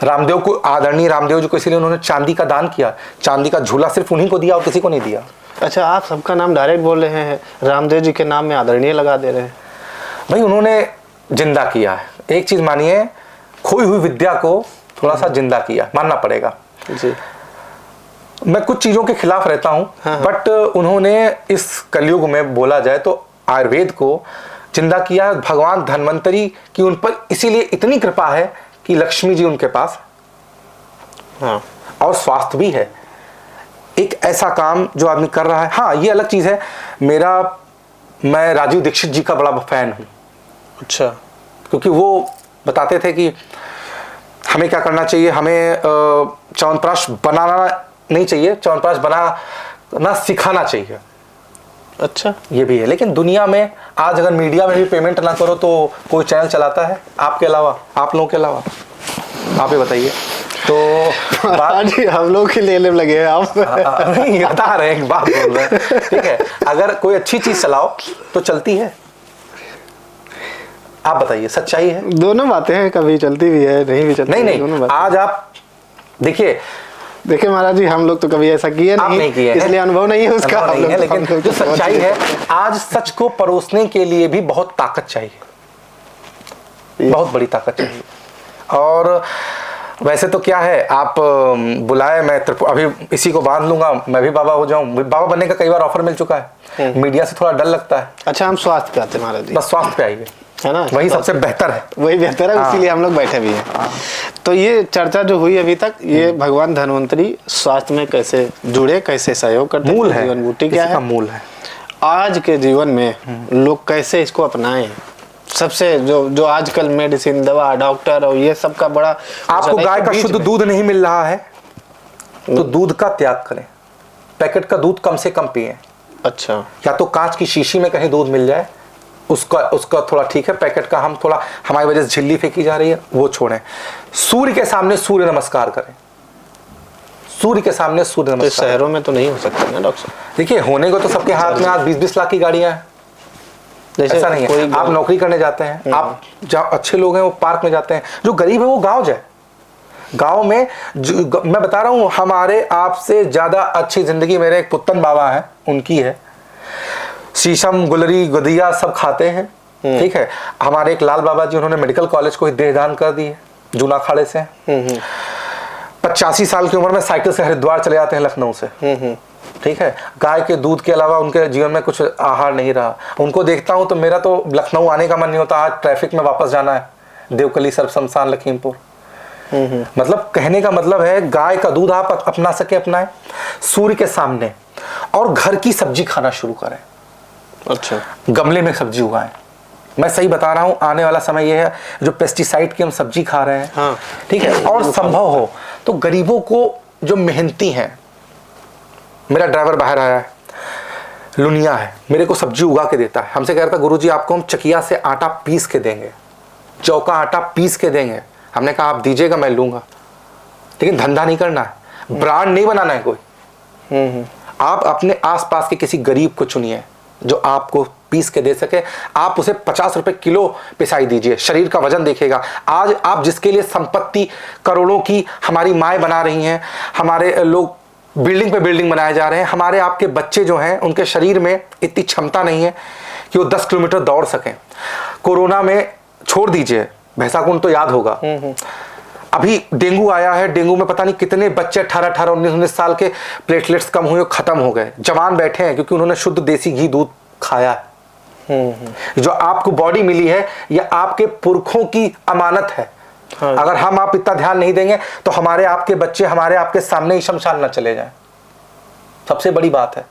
रामदेव को, आदरणीय रामदेव जी को, इसलिए उन्होंने चांदी का दान किया। चांदी का झूला सिर्फ उन्हीं को दिया और किसी को नहीं दिया। अच्छा, आप सबका नाम डायरेक्ट बोल रहे हैं, रामदेव जी के नाम में आदरणीय लगा दे रहे हैं। भाई उन्होंने जिंदा किया है। एक चीज मानिए, खोई हुई विद्या को थोड़ा सा जिंदा किया, मानना पड़ेगा जी। मैं कुछ चीजों के खिलाफ रहता हूं, बट उन्होंने इस कलयुग में बोला जाए तो आयुर्वेद को जिंदा किया। भगवान धन्वंतरी की उन पर इसीलिए इतनी कृपा है कि लक्ष्मी जी उनके पास, हाँ, और स्वास्थ्य भी है। एक ऐसा काम जो आदमी कर रहा है। हाँ, ये अलग चीज है, मैं राजीव दीक्षित जी का बड़ा फैन हूं। अच्छा। क्योंकि वो बताते थे कि हमें क्या करना चाहिए, हमें च्यवनप्राश बनाना नहीं चाहिए, च्यवनप्राश बनाना सिखाना चाहिए। अच्छा, ये भी है। लेकिन दुनिया में आज अगर मीडिया में भी पेमेंट ना करो तो कोई चैनल चलाता है आपके अलावा, आप लोगों के अलावा? आप ही बताइए। तो बात जी हम लोग के लेने लगे हैं आप। नहीं, बता रहे हैं, एक बात बोल रहे हैं, ठीक है। अगर कोई अच्छी चीज चलाओ तो चलती है। आप बताइए, सच्चाई है। दोनों बातें हैं, कभी चलती भी है, नहीं भी चलती। नहीं, आज आप देखिए महाराज जी, हम लोग तो कभी ऐसा किए नहीं किए, इसलिए अनुभव नहीं है उसका। नहीं है, लेकिन जो सच्चाई है, आज सच को परोसने के लिए भी बहुत ताकत चाहिए, बहुत बड़ी ताकत चाहिए। और वैसे तो क्या है, आप बुलाए, मैं अभी इसी को बांध लूंगा, मैं भी बाबा हो जाऊं। बाबा बनने का कई बार ऑफर मिल चुका है, मीडिया से थोड़ा डर लगता है। अच्छा, हम स्वास्थ्य पे आते हैं महाराज जी। बस स्वास्थ्य पे आइए, है ना, वही सबसे बेहतर है, वही बेहतर है। इसीलिए हम लोग बैठे भी हैं। तो ये चर्चा जो हुई अभी तक, ये भगवान धन्वंतरी स्वास्थ्य में कैसे जुड़े, कैसे सहयोग करते हैं, मूल है, जीवन बूटी क्या है, मूल है। आज के जीवन में लोग कैसे इसको अपनाएं। सबसे जो आजकल मेडिसिन, दवा, डॉक्टर और ये सब का बड़ा, आपको गाय का शुद्ध दूध नहीं मिल रहा है तो दूध का त्याग करें, पैकेट का दूध कम से कम पिए। अच्छा, या तो कांच की शीशी में कहीं दूध मिल जाए, उसका थोड़ा ठीक है। पैकेट का हम थोड़ा, हमारी वजह से झिल्ली फेंकी जा रही है, वो छोड़ें। सूर्य के सामने सूर्य नमस्कार करें, सूर्य के सामने सूर्य नमस्कार। तो शहरों में तो नहीं हो सकता ना डॉक्टर साहब? देखिए, होने को तो सबके हाथ में आज 20-20 लाख की गाड़ियां हैं, ऐसा नहीं है। आप नौकरी करने जाते हैं, आप जहाँ अच्छे लोग हैं वो पार्क में जाते हैं, जो गरीब है वो गांव जाए। गांव में मैं बता रहा हूँ, हमारे आपसे ज्यादा अच्छी जिंदगी मेरे एक पुत्तन बाबा है, उनकी है। शीशम, गुलरी, गुदिया सब खाते हैं, ठीक है। हमारे एक लाल बाबा जी, उन्होंने मेडिकल कॉलेज को ही देहदान कर दी है, जूना खाड़े से। 85 साल की उम्र में साइकिल से हरिद्वार चले जाते हैं लखनऊ से, ठीक है। गाय के दूध के अलावा उनके जीवन में कुछ आहार नहीं रहा। उनको देखता हूं तो मेरा तो लखनऊ आने का मन नहीं होता। आज ट्रैफिक में वापस जाना है, देवकली, सर्व शमशान, लखीमपुर। मतलब कहने का मतलब है, गाय का दूध आप अपना सके अपनाएं, सूर्य के सामने, और घर की सब्जी खाना शुरू करें। अच्छा, गमले में सब्जी उगाएं। मैं सही बता रहा हूं, आने वाला समय यह है, जो पेस्टिसाइड की हम सब्जी खा रहे हैं, हाँ, ठीक है। और संभव हो तो गरीबों को, जो मेहनती हैं, मेरा ड्राइवर बाहर आया है, लुनिया है, मेरे को सब्जी उगा के देता है। हमसे कह रहा था, गुरुजी आपको हम चकिया से आटा पीस के देंगे, जौ का आटा पीस के देंगे। हमने कहा आप दीजिएगा, मैं लूंगा, लेकिन धंधा नहीं करना है, ब्रांड नहीं बनाना है कोई। आप अपने आसपास के किसी गरीब को चुनिए जो आपको पीस के दे सके। आप उसे 50 रुपए किलो पिसाई दीजिए, शरीर का वजन देखेगा। आज आप जिसके लिए संपत्ति करोड़ों की हमारी माएँ बना रही हैं, हमारे लोग बिल्डिंग पे बिल्डिंग बनाए जा रहे हैं, हमारे आपके बच्चे जो हैं, उनके शरीर में इतनी क्षमता नहीं है कि वो 10 किलोमीटर दौड़ सकें। कोरोना में छोड़ दीजिए, भैंसाकुंड तो याद होगा, अभी डेंगू आया है, डेंगू में पता नहीं कितने बच्चे 18-18, 19-19 साल के प्लेटलेट्स कम हुए, खत्म हो गए। जवान बैठे हैं क्योंकि उन्होंने शुद्ध देसी घी दूध खाया है। जो आपको बॉडी मिली है, यह आपके पुरखों की अमानत है। हाँ। अगर हम आप इतना ध्यान नहीं देंगे तो हमारे आपके बच्चे हमारे आपके सामने ही शमशान न चले जाएं। सबसे बड़ी बात है,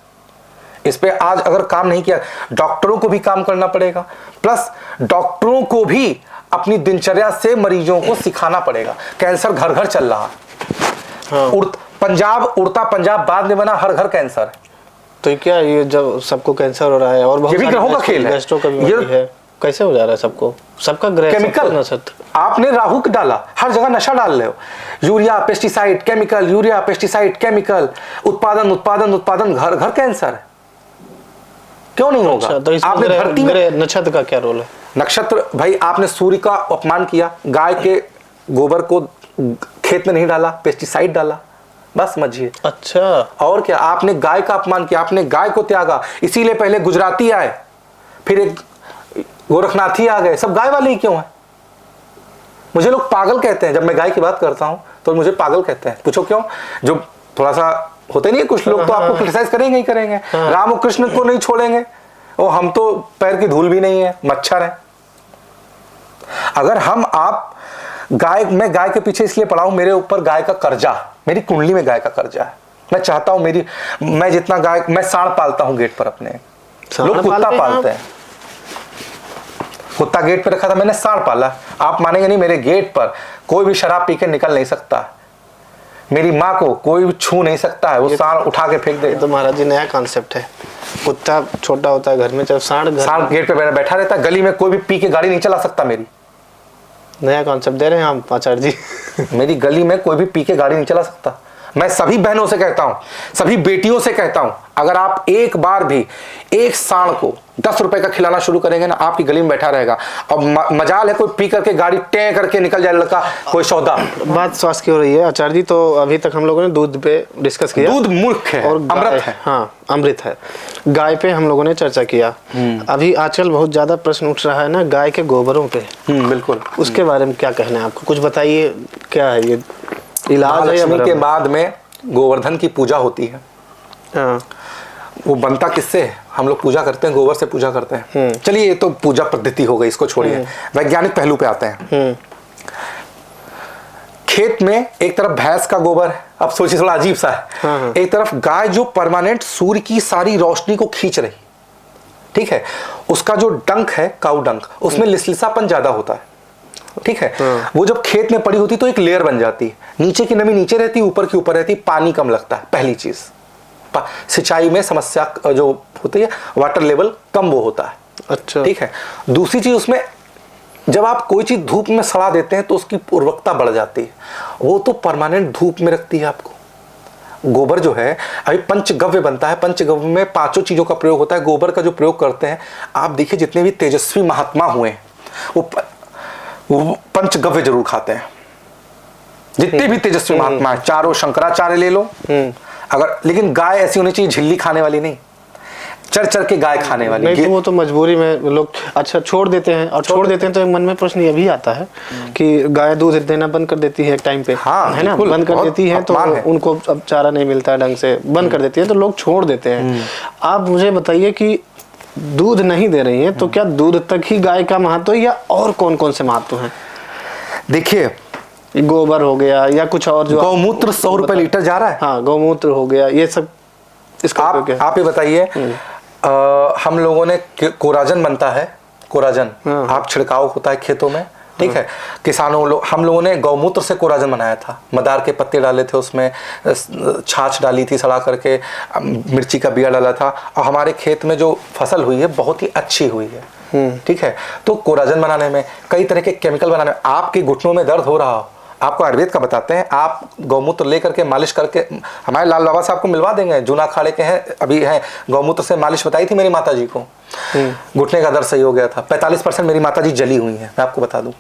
इस पे आज अगर काम नहीं किया, डॉक्टरों को भी काम करना पड़ेगा, प्लस डॉक्टरों को भी अपनी दिनचर्या से मरीजों को सिखाना पड़ेगा। कैंसर घर घर चल रहा है। हाँ। पंजाब उड़ता पंजाब बाद में बना, हर घर कैंसर है। तो क्या ये जब सबको कैंसर हो रहा है और बहुत ये भी ग्रहों का खेल है। गैस्ट्रो का बीमारी है, कैसे हो जा रहा है सबको? सबका ग्रह केमिकल आपने राहु का डाला, हर जगह नशा डाल रहे हो। Urea pesticide chemical, urea pesticide chemical, उत्पादन उत्पादन उत्पादन, घर घर कैंसर है। क्यों नहीं होगा? अच्छा, तो आपने धरती में नक्षत्र का क्या रोल है? नक्षत्र भाई, आपने सूर्य का अपमान किया, गाय के गोबर को खेत में नहीं डाला, पेस्टिसाइड डाला, बस समझिए। अच्छा, और क्या, आपने गाय का अपमान किया, आपने गाय को त्यागा। इसीलिए पहले गुजराती आए, फिर एक गोरखनाथी आ गए, सब गाय वाले ही क्यों है? मुझे लोग पागल कहते हैं जब मैं गाय की बात करता हूं, तो मुझे पागल कहते हैं। पूछो क्यों? जो थोड़ा सा होते नहीं है कुछ लोग, तो आपको क्रिटिसाइज करेंगे ही करेंगे। राम और कृष्ण को नहीं छोड़ेंगे, और हम तो पैर की धूल भी नहीं है, मच्छर है। अगर हम आप गाय, मैं गाय के पीछे इसलिए पड़ा हूं, मेरे ऊपर गाय का कर्जा, मेरी कुंडली में गाय का कर्जा है। मैं चाहता हूं मैं जितना गाय, मैं सांड पालता हूं गेट पर अपने, लोग कुत्ता पालते हैं, कुत्ता गेट पे रखा था, मैंने सांड पाला। आप मानेंगे नहीं, मेरे गेट पर कोई भी शराब पी के निकल नहीं सकता, मेरी माँ को कोई भी छू नहीं सकता है, वो सांड उठा के फेंक दे। तो महाराज जी नया कॉन्सेप्ट है, कुत्ता छोटा होता है घर में, जब सांड गेट पे बैठा रहता है, गली में कोई भी पी के गाड़ी नहीं चला सकता मेरी। नया कॉन्सेप्ट दे रहे हैं आप आचार्य जी। मेरी गली में कोई भी पी के गाड़ी नहीं चला सकता। मैं सभी बहनों से कहता हूं, सभी बेटियों से कहता हूं, अगर आप एक बार भी एक सांड को 10 रुपए का खिलाना शुरू करेंगे ना, आपकी गली में बैठा रहेगा। और मजाल है कोई पी करके गाड़ी टे करके निकल जाए लड़का, कोई सौदा। बात स्वास्थ्य की हो रही है आचार्य जी, तो अभी तक हम लोगों ने दूध पे डिस्कस किया, दूध मूर्ख है और अमृत है। हाँ, अमृत है। गाय पे हम लोगों ने चर्चा किया। अभी आजकल बहुत ज्यादा प्रश्न उठ रहा है ना गाय के गोबरों पे। बिल्कुल, उसके बारे में क्या कहना है आपको? कुछ बताइए, क्या है ये इलाज है? लक्ष्मी के बाद में गोवर्धन की पूजा होती है। हाँ। वो बनता किससे? हम लोग पूजा करते हैं, गोबर से पूजा करते हैं। चलिए, ये तो पूजा पद्धति हो गई, इसको छोड़िए, वैज्ञानिक पहलू पे आते हैं। खेत में एक तरफ भैंस का गोबर है, अब सोचिए थोड़ा अजीब सा है। हाँ। एक तरफ गाय जो परमानेंट सूर्य की सारी रोशनी को खींच रही, ठीक है, उसका जो डंक है, काऊ डंक, उसमें लिसलिसापन ज्यादा होता है, ठीक है। वो जब खेत में पड़ी होती तो एक लेयर बन जाती है, नीचे की नमी नीचे रहती, ऊपर की ऊपर रहती, पानी कम लगता है। पहली चीज, सिंचाई में समस्या जो होती है, वाटर लेवल कम वो होता है। अच्छा, ठीक है। दूसरी चीज, उसमें जब आप कोई चीज धूप में सड़ा देते हैं तो उसकी उर्वरकता बढ़ जाती है, वो तो परमानेंट धूप में रखती है आपको। गोबर जो है, अभी पंचगव्य बनता है, पंचगव्य में 5 चीजों का प्रयोग होता है। गोबर का जो प्रयोग करते हैं, आप देखिए जितने भी तेजस्वी महात्मा हुए हैं वो पंचगव्य जरूर खाते हैं। जितने भी तेजस्वी महात्मा है, चारों शंकराचार्य ले लो, अगर, लेकिन गाय ऐसी होनी चाहिए झिल्ली खाने वाली नहीं, चर चर के गाय खाने वाली। नहीं तो वो तो मजबूरी में लोग अच्छा छोड़ देते हैं, और छोड़ देते हैं तो मन में प्रश्न ये भी आता है कि गाय दूध देना बंद कर देती है एक टाइम पे, हाँ, है ना, बंद कर देती है तो उनको अब चारा नहीं मिलता है ढंग से, बंद कर देती है तो लोग छोड़ देते हैं। आप मुझे बताइए कि दूध नहीं दे रही है तो क्या दूध तक ही गाय का महत्व है, या और कौन कौन से महत्व हैं? देखिए, गोबर हो गया या कुछ और, जो गौमूत्र 100 रुपए लीटर जा रहा है। हाँ, गौमूत्र हो गया, ये सब इसका आप ये बताइए, हम लोगों ने कोराजन बनता है, कोराजन आप छिड़काव होता है खेतों में, ठीक है। किसानों लोग, हम लोगों ने गौमूत्र से कोराजन बनाया था, मदार के पत्ते डाले थे, उसमें छाछ डाली थी सड़ा करके, मिर्ची का बिया डाला था, और हमारे खेत में जो फसल हुई है बहुत ही अच्छी हुई है, ठीक है। तो कोराजन बनाने में, कई तरह के केमिकल बनाने में, आपके घुटनों में दर्द हो रहा हो, आपको आयुर्वेद का बताते हैं, आप गौमूत्र लेकर के मालिश करके, हमारे लाल बाबा साहब को मिलवा देंगे, जूना अखाड़े के हैं, अभी हैं, गौमूत्र से मालिश बताई थी मेरी माता जी को, घुटने का दर्द सही हो गया था। 45% मेरी माता जी जली हुई हैं, मैं आपको बता दूं,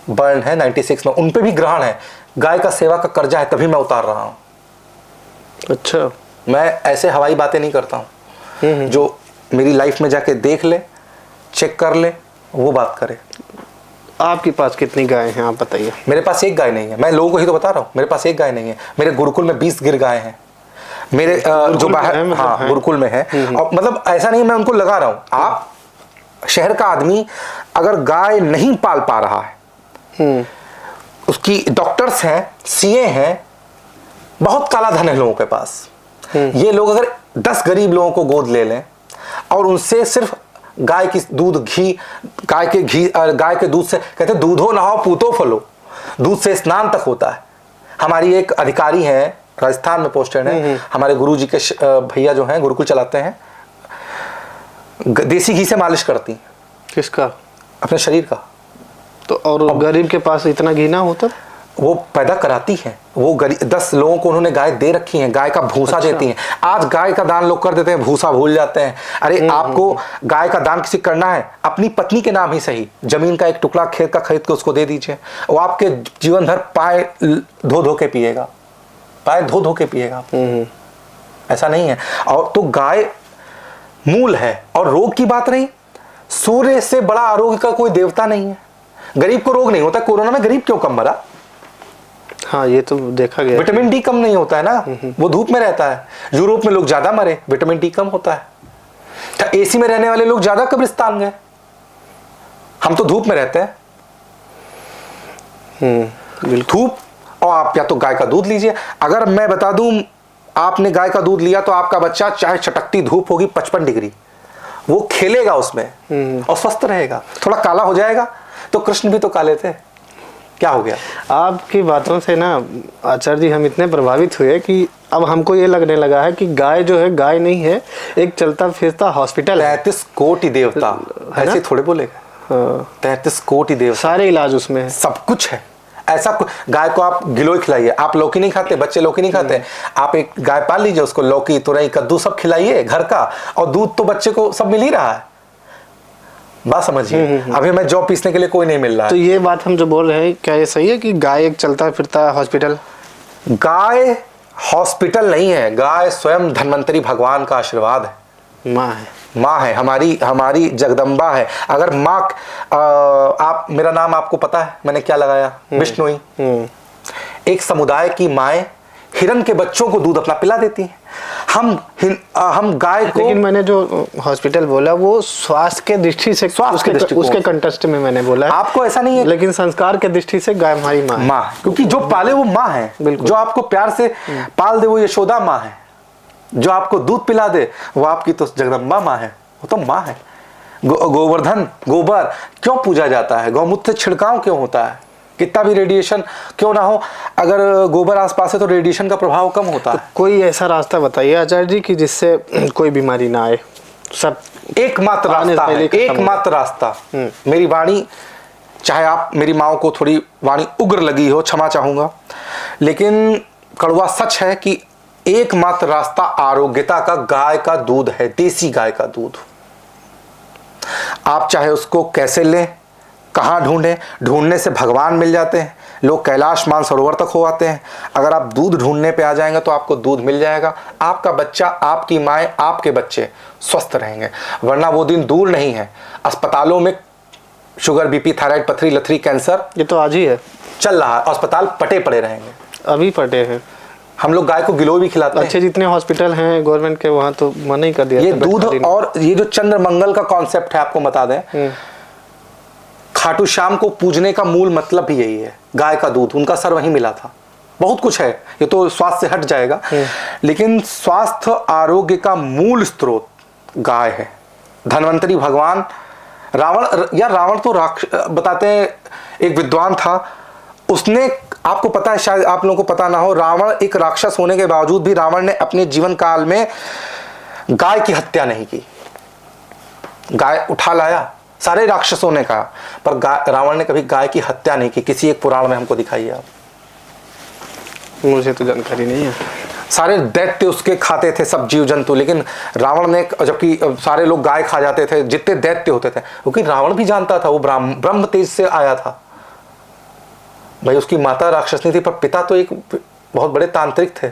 बर्न है 96 में, उन पे भी ग्रहण है। गाय का सेवा का कर्जा है, तभी मैं उतार रहा हूँ। अच्छा, मैं ऐसे हवाई बातें नहीं करता हूँ, जो मेरी लाइफ में जाके देख ले, चेक कर ले, वो बात करे। आपके पास कितनी गाय हैं आप बताइए? मेरे पास एक गाय नहीं है, मैं लोगों को ही तो बता रहा हूँ, मेरे पास एक गाय नहीं है। मेरे गुरुकुल में 20 गिर गाय हैं, मेरे जो बाहर, हाँ, गुरुकुल में है। और मतलब ऐसा नहीं मैं उनको लगा रहा हूँ। आप शहर का आदमी अगर गाय नहीं पाल पा रहा है, उसकी डॉक्टर्स हैं, सीए हैं, बहुत काला धन है लोगों के पास। ये लोग अगर 10 गरीब लोगों को गोद ले लें और उनसे सिर्फ गाय की दूध, घी, गाय के दूध से, कहते हैं दूधो नहाओ पूतो फलो, दूध से स्नान तक होता है। हमारी एक अधिकारी हैं राजस्थान में पोस्टेड है। हमारे गुरु जी के भैया जो हैं गुरुकुल चलाते हैं, देसी घी से मालिश करती हैं। किसका? अपने शरीर का। तो और गरीब के पास इतना घी ना होता? वो पैदा कराती हैं, वो 10 लोगों को उन्होंने गाय दे रखी है, गाय का भूसा देती हैं। आज गाय का दान लोग कर देते हैं, भूसा भूल जाते हैं। अरे आपको गाय का दान किसी करना है, अपनी पत्नी के नाम ही सही, जमीन का एक टुकड़ा खेत का खरीद के उसको दे दीजिए, वो आपके जीवन भर पाए धो धो के पिएगा, पाए धो धो के पिएगा। ऐसा नहीं है। और तो गाय मूल है। और रोग की बात रही, सूर्य से बड़ा आरोग्य का कोई देवता नहीं है। गरीब को रोग नहीं होता। कोरोना में गरीब क्यों कम मरा? हाँ, ये तो देखा गया। विटामिन डी कम नहीं होता है ना, वो धूप में रहता है। यूरोप में लोग ज्यादा मरे, विटामिन डी कम होता है। एसी में रहने वाले लोग ज्यादा कब्रिस्तान गए, हम तो धूप में रहते हैं। धूप। और आप या तो गाय का दूध लीजिए। अगर मैं बता दूं, आपने गाय का दूध लिया तो आपका बच्चा चाहे चटकती धूप होगी 55 डिग्री, वो खेलेगा उसमें और स्वस्थ रहेगा। थोड़ा काला हो जाएगा तो कृष्ण भी तो काले थे, क्या हो गया? आपकी बातों से ना आचार्य जी हम इतने प्रभावित हुए कि अब हमको ये लगने लगा है कि गाय जो है गाय नहीं है, एक चलता फिरता हॉस्पिटल है। 33 कोटि देवता, ऐसे थोड़े बोलेगा। हाँ। 33 कोटि देवता, सारे इलाज उसमें है, सब कुछ है। ऐसा गाय को आप गिलोय खिलाइए। आप लौकी नहीं खाते, बच्चे लौकी नहीं खाते, आप एक गाय पाल लीजिए, उसको लौकी तुरई कद्दू सब खिलाइए घर का, और दूध तो बच्चे को सब मिल ही रहा है। बात समझिए। अभी हमें जॉब पीसने के लिए कोई नहीं मिल रहा है। तो ये बात हम जो बोल रहे हैं, क्या ये सही है कि गाय एक चलता फिरता हॉस्पिटल? गाय हॉस्पिटल नहीं है, गाय स्वयं धन्वंतरी भगवान का आशीर्वाद है। माँ है, माँ है, हमारी जगदम्बा है। अगर माँ, आप, मेरा नाम आपको पता है मैंने क्या लगाया? विष्णुई। एक समुदाय की माएं हिरन के बच्चों को दूध अपना पिला देती हैं। हम गाय को, लेकिन मैंने जो हॉस्पिटल बोला वो स्वास्थ्य के दृष्टि से, उसके कंटेस्ट में मैंने बोला है। आपको ऐसा नहीं है, लेकिन संस्कार के दृष्टि से गाय हमारी माँ है। माँ, क्योंकि जो पाले वो माँ है, जो आपको प्यार से पाल दे वो यशोदा माँ है, जो आपको दूध पिला दे वो आपकी तो जगदम्बा माँ है, वो तो माँ है। गोवर्धन, गोबर क्यों पूजा जाता है? गौमूत्र से छिड़काव क्यों होता है? कितना भी रेडिएशन क्यों ना हो, अगर गोबर आसपास है तो रेडिएशन का प्रभाव कम होता है। कोई ऐसा रास्ता बताइए आचार्य जी कि जिससे कोई बीमारी ना आए। सब एकमात्र रास्ता है, एकमात्र रास्ता। मेरी वाणी, चाहे आप मेरी माँ को थोड़ी वाणी उग्र लगी हो, क्षमा चाहूंगा, लेकिन कड़वा सच है कि एकमात्र रास्ता आरोग्यता का गाय का दूध है, देसी गाय का दूध। आप चाहे उसको कैसे लें, कहाँ ढूंढें, ढूंढने से भगवान मिल जाते हैं। लोग कैलाश मानसरोवर तक हो आते हैं। अगर आप दूध ढूंढने पे आ जाएंगे तो आपको दूध मिल जाएगा। आपका बच्चा, आपकी माएँ, आपके बच्चे स्वस्थ रहेंगे। वरना वो दिन दूर नहीं है, अस्पतालों में शुगर, बीपी, थायराइड, पथरी, लथरी, कैंसर, ये तो आज ही है, चल रहा है। अस्पताल पटे पड़े रहेंगे, अभी पटे हैं। हम लोग गाय को गिलोय भी खिलाते हैं। अच्छे जितने हॉस्पिटल हैं गवर्नमेंट के, वहाँ तो मना ही कर दिया। ये दूध और ये जो चंद्र मंगल का कॉन्सेप्ट है, आपको बता दें, खाटू श्याम को पूजने का मूल मतलब भी यही है। गाय का दूध, उनका सर वहीं मिला था। बहुत कुछ है, ये तो स्वास्थ्य से हट जाएगा, लेकिन स्वास्थ्य आरोग्य का मूल स्रोत गाय है। धन्वंतरी भगवान, रावण तो बताते हैं, एक विद्वान था, उसने, आपको पता है शायद आप लोगों को पता ना हो, रावण एक राक्षस होने के बावजूद भी रावण ने अपने जीवन काल में गाय की हत्या नहीं की। गाय उठा लाया, सारे राक्षसों ने कहा, पर रावण ने कभी गाय की हत्या नहीं की। किसी एक पुराण में हमको दिखाइए आप। मुझे तो जानकारी नहीं है। सारे दैत्य उसके खाते थे, सब जीव जंतु, लेकिन रावण ने, जबकि सारे लोग गाय खा जाते थे जितने दैत्य होते थे, क्योंकि रावण भी जानता था वो ब्रह्म तेज से आया था। भाई उसकी माता राक्षस नहीं थी, पर पिता तो एक बहुत बड़े तांत्रिक थे,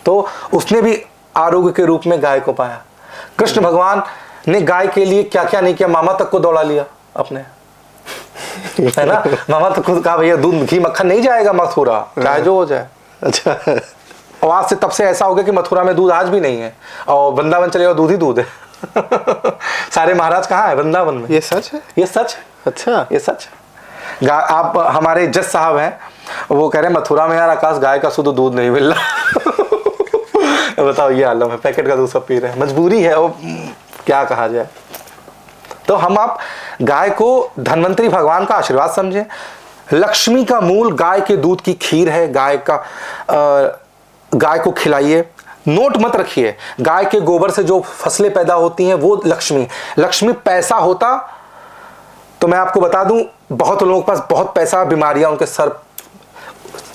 तो उसने भी आरोग्य के रूप में गाय को पाया। कृष्ण भगवान ने गाय के लिए क्या क्या नहीं किया, मामा तक को दौड़ा लिया अपने, है ना। मामा तक खुद कहा भैया दूध घी मक्खन नहीं जाएगा मथुरा, चाहे जो हो जाए। अच्छा, और आज से तब से ऐसा हो गया कि मथुरा में दूध आज भी नहीं है, और वृंदावन चले जाओ दूध ही दूध है। सारे महाराज कहाँ है? वृंदावन में। ये सच है? ये सच है। अच्छा, ये सच है। आप, हमारे जज साहब हैं, वो कह रहे हैं मथुरा में यार आकाश गाय का शुद्ध दूध नहीं मिल रहा। बताओ, ये आलम है, पैकेट का दूध सब पी रहे हैं, मजबूरी है, वो क्या कहा जाए। तो हम आप गाय को धन्वंतरी भगवान का आशीर्वाद समझें। लक्ष्मी का मूल गाय के दूध की खीर है, गाय का गाय को खिलाइए। नोट मत रखिए, गाय के गोबर से जो फसलें पैदा होती हैं वो लक्ष्मी। लक्ष्मी पैसा होता तो मैं आपको बता दूं, बहुत लोगों के पास बहुत पैसा, बीमारियां उनके सर।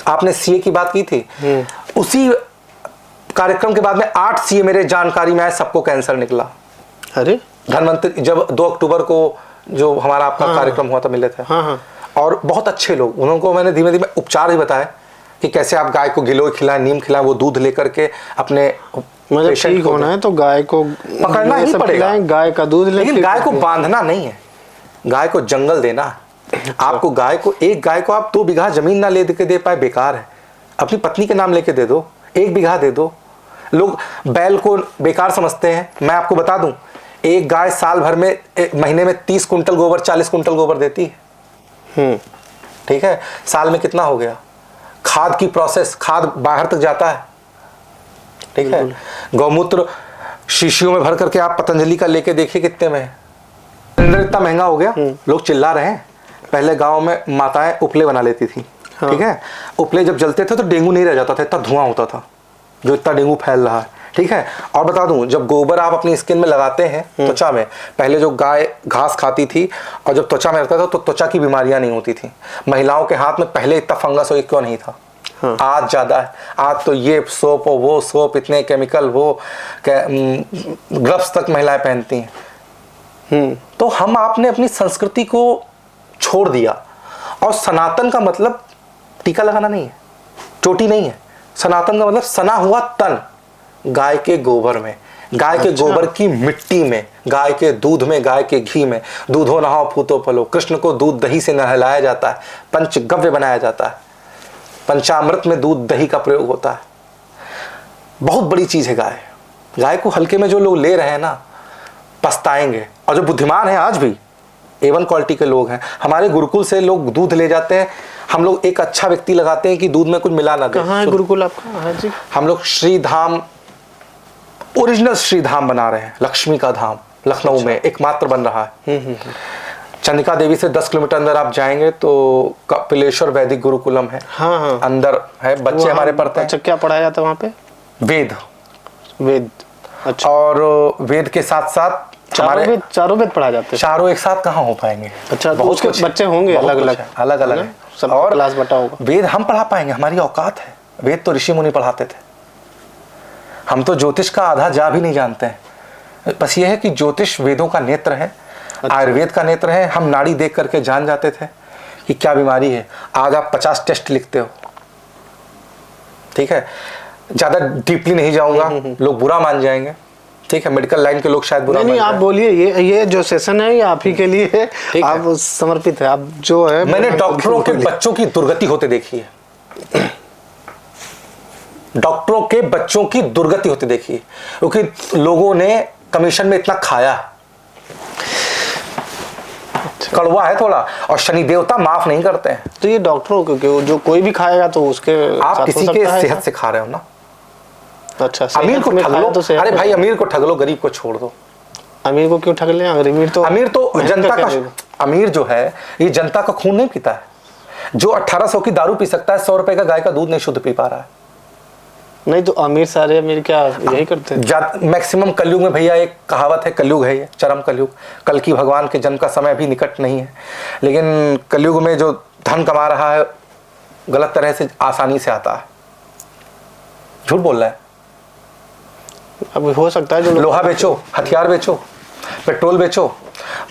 आपने सीए की बात की थी, उसी कार्यक्रम के बाद में 8 सीए मेरे जानकारी में आए, सबको कैंसर निकला। अरे धनवंतरी जब 2 अक्टूबर को जो हमारा आपका कार्यक्रम हुआ था, मिले थे। और बहुत अच्छे लोग, उनको मैंने धीमे धीमे उपचार भी बताया कि कैसे आप गाय को गिलोय खिलाएं, नीम खिलाएं, वो दूध लेकर के अपने मतलब ठीक होना है तो गाय को पकड़ना ही पड़ेगा, गाय का दूध। लेकिन गाय को बांधना नहीं है, गाय को जंगल देना है। आपको गाय को, एक गाय को आप 2 बीघा जमीन ना लेके दे पाए, बेकार है। अपनी पत्नी के नाम लेके दे दो, 1 बीघा दे दो। लोग बैल को बेकार समझते हैं। मैं आपको बता दूं, एक गाय साल भर में, महीने में 30 कुंटल गोबर, 40 कुंटल गोबर देती है। ठीक है, साल में कितना हो गया? खाद की प्रोसेस, खाद बाहर तक जाता है। ठीक है, गौमूत्र शीशियों में भर करके आप पतंजलि का लेके देखिए कितने में है। सिलेंडर इतना महंगा हो गया, लोग चिल्ला रहे हैं। पहले गांव में माताएं उपले बना लेती थी। ठीक है, उपले जब जलते थे तो डेंगू नहीं रह जाता था, इतना धुआं होता था, जो इतना डेंगू फैल रहा है। ठीक है, और बता दूं, जब गोबर आप अपनी स्किन में लगाते हैं, त्वचा में, पहले जो गाय घास खाती थी और जब त्वचा में लगता था तो त्वचा की बीमारियां नहीं होती थी। महिलाओं के हाथ में पहले इतना फंगस हो क्यों नहीं था? आज ज्यादा है। आज तो ये सोप और वो सोप, इतने केमिकल, वो ग्लव्स तक महिलाएं पहनती हैं। तो हम आपने अपनी संस्कृति को छोड़ दिया। और सनातन का मतलब टीका लगाना नहीं है, चोटी नहीं है। सनातन का मतलब सना हुआ तन, गाय के गोबर में, गाय के गोबर की मिट्टी में, गाय के दूध में, गाय के घी में। दूधो नहाओ फूतो फलो, कृष्ण को दूध दही से नहलाया जाता है, पंचगव्य बनाया जाता है, पंचामृत में दूध दही का प्रयोग होता है। बहुत बड़ी चीज है गाय। गाय को हल्के में जो लोग ले रहे हैं ना, पछताएंगे। और जो बुद्धिमान है, आज भी A1 क्वालिटी के लोग हैं, हमारे गुरुकुल से लोग दूध ले जाते हैं। हम लोग एक अच्छा व्यक्ति लगाते हैं कि दूध में कुछ मिला ना दे। कहाँ है गुरुकुल आपका? हाँ जी, हम लोग श्रीधाम, ओरिजिनल श्रीधाम बना रहे हैं, लक्ष्मी का धाम, लखनऊ में एकमात्र बन रहा है। चंदिका देवी से 10 किलोमीटर अंदर आप जाएंगे तो कपिलेश्वर वैदिक गुरुकुलम है। अंदर है, बच्चे हमारे पढ़ते हैं। अच्छा, क्या पढ़ाया जाता है वहाँ पे? वेद। अच्छा। और वेद के साथ साथ चारों वेद पढ़ाए जाते हैं। चारों एक साथ कहाँ हो पाएंगे? अच्छा, बहुत कुछ बच्चे होंगे अलग अलग है, सब और क्लास बटा होगा। वेद हम पढ़ा पाएंगे? हमारी औकात है? वेद तो ऋषि मुनि पढ़ाते थे। हम तो ज्योतिष का आधा जा भी नहीं जानते हैं। बस ये है कि ज्योतिष वेदों का नेत्र है। अच्छा। आयुर्वेद का नेत्र है। हम नाड़ी देख करके जान जाते थे कि क्या बीमारी है। आज आप 50 टेस्ट लिखते हो। ठीक है, ज्यादा डीपली नहीं जाऊंगा, लोग बुरा मान जाएंगे। ठीक है, मेडिकल लाइन के लोग शायद बुरा नहीं, आप बोलिए। ये जो सेशन है ये आप ही के लिए है, आप समर्पित है। आप जो है, मैंने डॉक्टरों के बच्चों की दुर्गति होते देखी है। डॉक्टरों के बच्चों की दुर्गति होती देखी है, क्योंकि लोगों ने कमीशन में इतना खाया। अच्छा। कड़वा है थोड़ा, और शनि देवता माफ नहीं करते हैं। तो ये डॉक्टरों को जो कोई भी खाएगा तो उसके आप किसी के सेहत से खा रहे हो ना। अच्छा, अमीर को ठग लो तो अरे भाई, अमीर को ठग लो, गरीब को छोड़ दो। अमीर को क्यों ठग ले? अमीर तो जनता का, अमीर जो है ये जनता का खून नहीं पीता है। जो 1800 की दारू पी सकता है, 100 रुपए का गाय का दूध नहीं शुद्ध पी पा रहा है। नहीं तो अमीर सारे अमीर क्या यही करते हैं? मैक्सिमम कलयुग में भैया एक कहावत है, कलयुग है ये, चरम कलयुग। कल की भगवान के जन्म का समय भी निकट नहीं है, लेकिन कलयुग में जो धन कमा रहा है गलत तरह से, आसानी से आता है। झूठ बोल रहा है। अब हो सकता है जो लोहा बेचो, हथियार बेचो, पेट्रोल बेचो,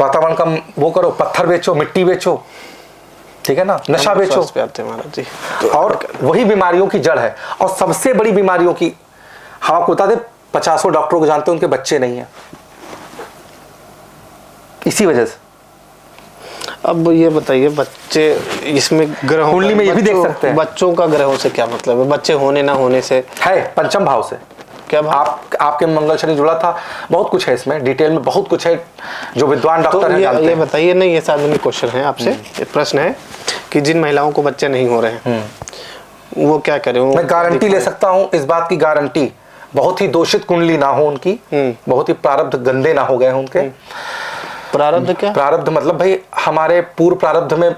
वातावरण का वो करो, पत्थर बेचो, मिट्टी बेचो, ठीक है ना, नशा बेचो। महाराज जी, और वही बीमारियों की जड़ है। और सबसे बड़ी बीमारियों की, हम आपको बता दें, 50 डॉक्टरों को जानते हैं, उनके बच्चे नहीं है, इसी वजह से। अब ये बताइए, बच्चे इसमें ग्रहों, कुंडली में ये भी देख सकते हैं। बच्चों का ग्रहों से क्या मतलब है? बच्चे होने ना होने से है पंचम भाव से। क्या भाव? आपके मंगल शनि जुड़ा था, बहुत कुछ है इसमें, डिटेल में बहुत कुछ है, जो विद्वान डॉक्टर हैं जानते हैं। ये बताइए, नहीं ये सार्वजनिक क्वेश्चन है आपसे, ये प्रश्न है कि जिन महिलाओं को बच्चे नहीं हो रहे हैं वो क्या करें? मैं गारंटी ले सकता हूँ इस बात की, गारंटी, बहुत ही दोषित कुंडली ना हो उनकी, बहुत ही प्रारब्ध गंदे ना हो गए उनके। प्रारब्ध क्या? प्रारब्ध मतलब भाई हमारे पूर्व प्रारब्ध में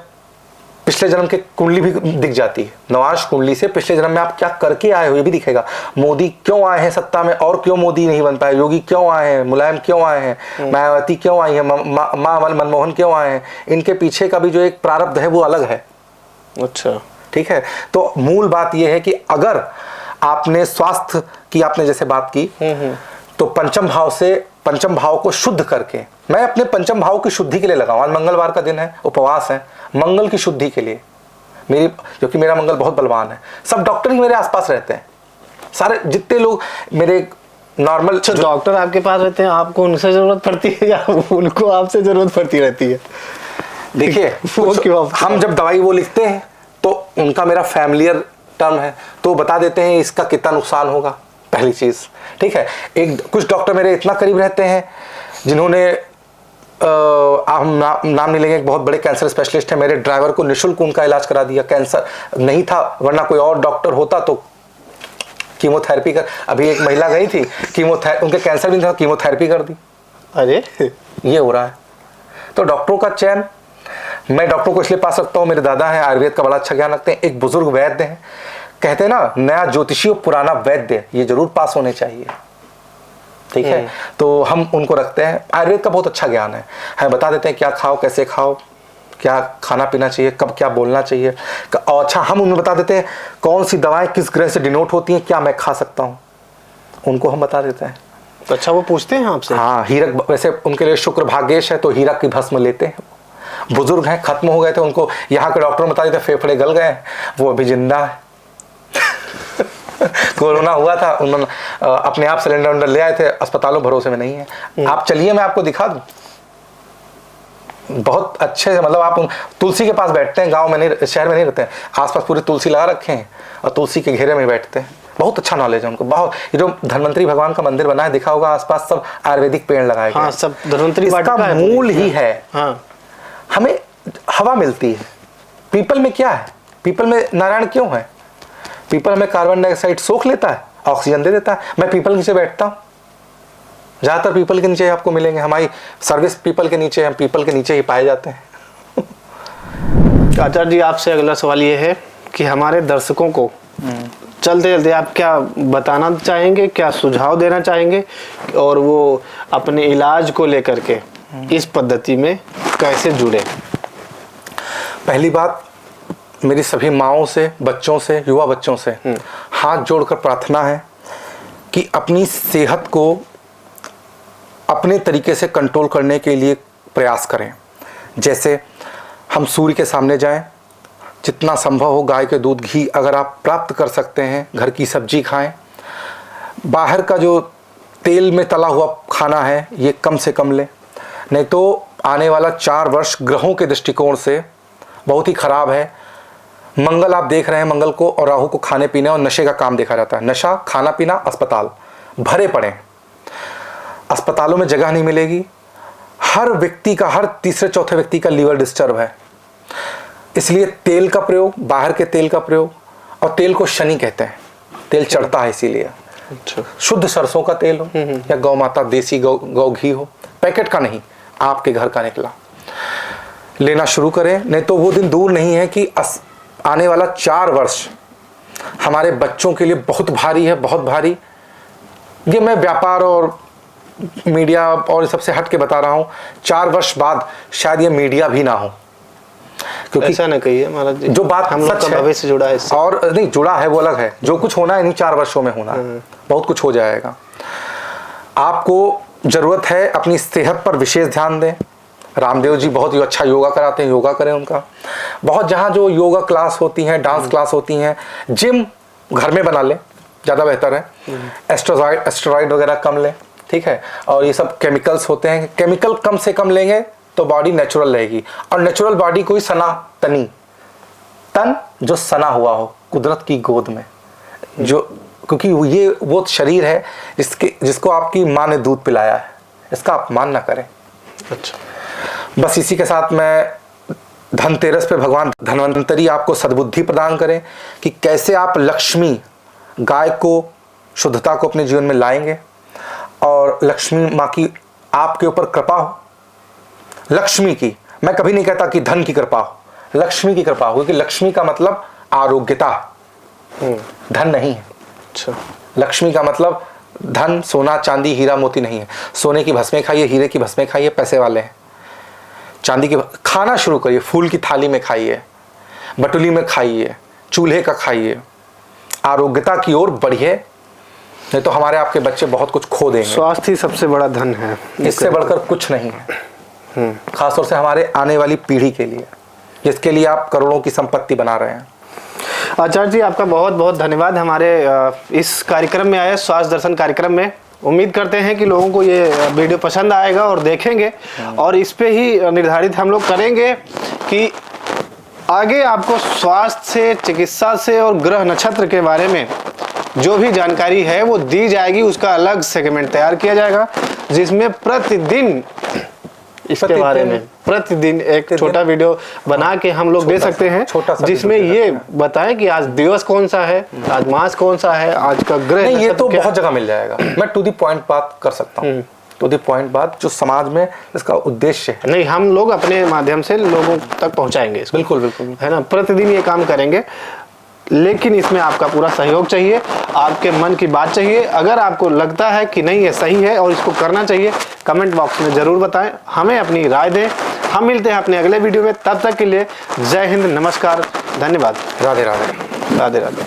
पिछले जन्म की कुंडली भी दिख जाती है। नवांश कुंडली से पिछले जन्म में आप क्या करके आए हो ये भी दिखेगा। मोदी क्यों आए हैं सत्ता में और क्यों मोदी नहीं बन पाए, योगी क्यों आए हैं, मुलायम क्यों आए हैं, मायावती क्यों आई है, माँ मनमोहन क्यों आए हैं, इनके पीछे का भी जो एक प्रारब्ध है वो अलग है। अच्छा, ठीक है। तो मूल बात यह है कि अगर आपने स्वास्थ्य की आपने जैसे बात की, तो पंचम भाव को शुद्ध करके, मैं अपने पंचम भाव की शुद्धि के लिए लगाऊं। आज मंगलवार का दिन है, उपवास है, मंगल की शुद्धि के लिए मेरी, क्योंकि मेरा मंगल बहुत बलवान है। सब डॉक्टर ही मेरे आसपास रहते हैं, सारे जितने लोग मेरे नॉर्मल। अच्छा, डॉक्टर आपके पास रहते हैं, आपको उनसे जरूरत पड़ती है या उनको आपसे जरूरत पड़ती रहती है? देखिए हम जब दवाई वो लिखते हैं तो उनका मेरा फैमिलियर टर्म है, तो बता देते हैं इसका कितना नुकसान होगा, पहली चीज। ठीक है। एक कुछ डॉक्टर मेरे इतना करीब रहते हैं जिन्होंने हम नाम नहीं लेंगे, एक बहुत बड़े कैंसर स्पेशलिस्ट है, मेरे ड्राइवर को निःशुल्क उनका इलाज करा दिया। कैंसर नहीं था, वरना कोई और डॉक्टर होता तो कीमोथेरेपी कर, अभी एक महिला गई थी उनके कैंसर भी था, कीमोथेरेपी कर दी। अरे ये हो रहा है। तो डॉक्टरों का चयन, मैं डॉक्टरों को इसलिए पास रखता हूँ, मेरे दादा हैं, आयुर्वेद का बड़ा अच्छा ज्ञान रखते हैं। एक बुजुर्ग वैद्य हैं, कहते हैं ना, नया ज्योतिषी और पुराना वैद्य, ये जरूर पास होने चाहिए। ठीक है। तो हम उनको रखते हैं। आयुर्वेद का बहुत अच्छा ज्ञान है, हमें बता देते हैं क्या खाओ, कैसे खाओ, क्या खाना पीना चाहिए, कब क्या बोलना चाहिए। और अच्छा, हम उन्हें बता देते हैं कौन सी दवाएं किस ग्रह से डिनोट होती हैं, क्या मैं खा सकता हूँ, उनको हम बता देते हैं। अच्छा, वो पूछते हैं आपसे? हाँ, हीरक, वैसे उनके लिए शुक्र भाग्येश है तो हीरक की भस्म लेते हैं। बुजुर्ग हैं, खत्म हो गए थे, उनको यहाँ के डॉक्टर बता देते फेफड़े गल गए, वो अभी जिंदा है। कोरोना हुआ था, उन्होंने अपने आप सिलेंडर उंडर ले आए थे, अस्पतालों भरोसे में नहीं है। आप चलिए, मैं आपको दिखा दूं, बहुत अच्छे से, मतलब आप तुलसी के पास बैठते हैं, गांव में नहीं, शहर में नहीं रहते हैं, आसपास पूरे तुलसी लगा रखे हैं और तुलसी के घेरे में बैठते हैं। बहुत अच्छा नॉलेज है उनको। बहुत, ये जो धन्वंतरी भगवान का मंदिर बना है, देखा होगा आसपास सब आयुर्वेदिक पेड़ लगाए गए। हाँ, सब धन्वंतरी इसका मूल ही है। हाँ, हमें हवा मिलती है। पीपल में क्या है, पीपल में नारायण क्यों है? पीपल हमें कार्बन डाइऑक्साइड सोख लेता है, ऑक्सीजन दे देता है। मैं पीपल के नीचे बैठता हूँ, ज्यादातर पीपल के नीचे आपको मिलेंगे, हमारी सर्विस पीपल के नीचे, हम पीपल के नीचे ही पाए जाते हैं। आचार्य जी, आपसे अगला सवाल ये है कि हमारे दर्शकों को चलते चलते आप क्या बताना चाहेंगे, क्या सुझाव देना चाहेंगे, और वो अपने इलाज को लेकर के इस पद्धति में कैसे जुड़े? पहली बात, मेरी सभी माँओं से, बच्चों से, युवा बच्चों से हाथ जोड़कर प्रार्थना है कि अपनी सेहत को अपने तरीके से कंट्रोल करने के लिए प्रयास करें। जैसे हम सूर्य के सामने जाएं, जितना संभव हो गाय के दूध, घी अगर आप प्राप्त कर सकते हैं, घर की सब्जी खाएं। बाहर का जो तेल में तला हुआ खाना है ये कम से कम लें, नहीं तो आने वाला 4 वर्ष ग्रहों के दृष्टिकोण से बहुत ही खराब है। मंगल आप देख रहे हैं, मंगल को और राहु को खाने पीने और नशे का काम देखा जाता है। नशा, खाना पीना, अस्पताल भरे पड़े हैं, अस्पतालों में जगह नहीं मिलेगी। हर व्यक्ति का, हर तीसरे चौथे व्यक्ति का लीवर डिस्टर्ब है। इसलिए तेल का प्रयोग, बाहर के तेल का प्रयोग, और तेल को शनि कहते हैं, तेल चढ़ता है इसीलिए। अच्छा, शुद्ध सरसों का तेल हो या गौ माता देसी गौ घी हो, पैकेट का नहीं, आपके घर का निकला, लेना शुरू करें। नहीं तो वो दिन दूर नहीं है कि आने वाला 4 वर्ष हमारे बच्चों के लिए बहुत भारी है, बहुत भारी। ये मैं व्यापार और मीडिया और सबसे हट के बता रहा हूँ, 4 वर्ष बाद शायद ये मीडिया भी ना हो, क्योंकि ऐसा न कहिए महाराज जी, जो बात हम लोग का भविष्य जुड़ा है इससे। और नहीं जुड़ा है वो अलग है, जो कुछ होना है इन 4 वर्षों में होना है, बहुत कुछ हो जाएगा। आपको जरूरत है अपनी सेहत पर विशेष ध्यान दें। रामदेव जी बहुत ही अच्छा योगा कराते हैं, योगा करें उनका। बहुत जहाँ जो योगा क्लास होती हैं, डांस क्लास होती हैं, जिम घर में बना लें, ज़्यादा बेहतर है। एस्टेरॉइड वगैरह कम लें, ठीक है। और ये सब केमिकल्स होते हैं, केमिकल कम से कम लेंगे तो बॉडी नेचुरल रहेगी। और नेचुरल बॉडी कोई सनातनी तन जो सना हुआ हो कुदरत की गोद में, जो, क्योंकि ये वो शरीर है जिसको आपकी माँ ने दूध पिलाया है, इसका अपमान ना करें। अच्छा, बस इसी के साथ मैं धनतेरस पे भगवान धन्वंतरी आपको सद्बुद्धि प्रदान करें कि कैसे आप लक्ष्मी गाय को, शुद्धता को अपने जीवन में लाएंगे, और लक्ष्मी माँ की आपके ऊपर कृपा हो। लक्ष्मी की, मैं कभी नहीं कहता कि धन की कृपा हो, लक्ष्मी की कृपा होगी। कि लक्ष्मी का मतलब आरोग्यता, धन नहीं है। अच्छा। लक्ष्मी का मतलब धन, सोना, चांदी, हीरा मोती नहीं है। सोने की भस्में खाइए, हीरे की भस्में खाइए, पैसे वाले हैं। चांदी की खाना शुरू करिए, फूल की थाली में खाइए, बटुली में खाइए, चूल्हे का खाइए, आरोग्यता की ओर बढ़िए, नहीं तो हमारे आपके बच्चे बहुत कुछ खो देंगे। स्वास्थ्य ही सबसे बड़ा धन है, इससे बढ़कर कुछ नहीं है, खासतौर से हमारे आने वाली पीढ़ी के लिए, जिसके लिए आप करोड़ों की संपत्ति बना रहे हैं। आचार्य जी, आपका बहुत बहुत धन्यवाद हमारे इस कार्यक्रम में आए, स्वास्थ्य दर्शन कार्यक्रम में। उम्मीद करते हैं कि लोगों को ये वीडियो पसंद आएगा और देखेंगे, और इस पे ही निर्धारित हम लोग करेंगे कि आगे आपको स्वास्थ्य से, चिकित्सा से और ग्रह नक्षत्र के बारे में जो भी जानकारी है वो दी जाएगी। उसका अलग सेगमेंट तैयार किया जाएगा, जिसमें प्रतिदिन इसके बारे में प्रतिदिन एक छोटा वीडियो बना के हम लोग दे सकते हैं, जिसमें ये बताएं कि आज दिवस कौन सा है, आज मास कौन सा है, आज का ग्रह। नहीं, ये तो बहुत जगह मिल जाएगा। मैं टू द पॉइंट बात कर सकता हूँ, टू द पॉइंट बात जो समाज में इसका उद्देश्य है। नहीं, हम लोग अपने माध्यम से लोगों तक पहुंचाएंगे इसको। बिल्कुल बिल्कुल, है ना, प्रतिदिन ये काम करेंगे, लेकिन इसमें आपका पूरा सहयोग चाहिए, आपके मन की बात चाहिए। अगर आपको लगता है कि नहीं ये सही है और इसको करना चाहिए, कमेंट बॉक्स में जरूर बताएं, हमें अपनी राय दें। हम मिलते हैं अपने अगले वीडियो में, तब तक के लिए जय हिंद, नमस्कार, धन्यवाद, राधे राधे, राधे राधे।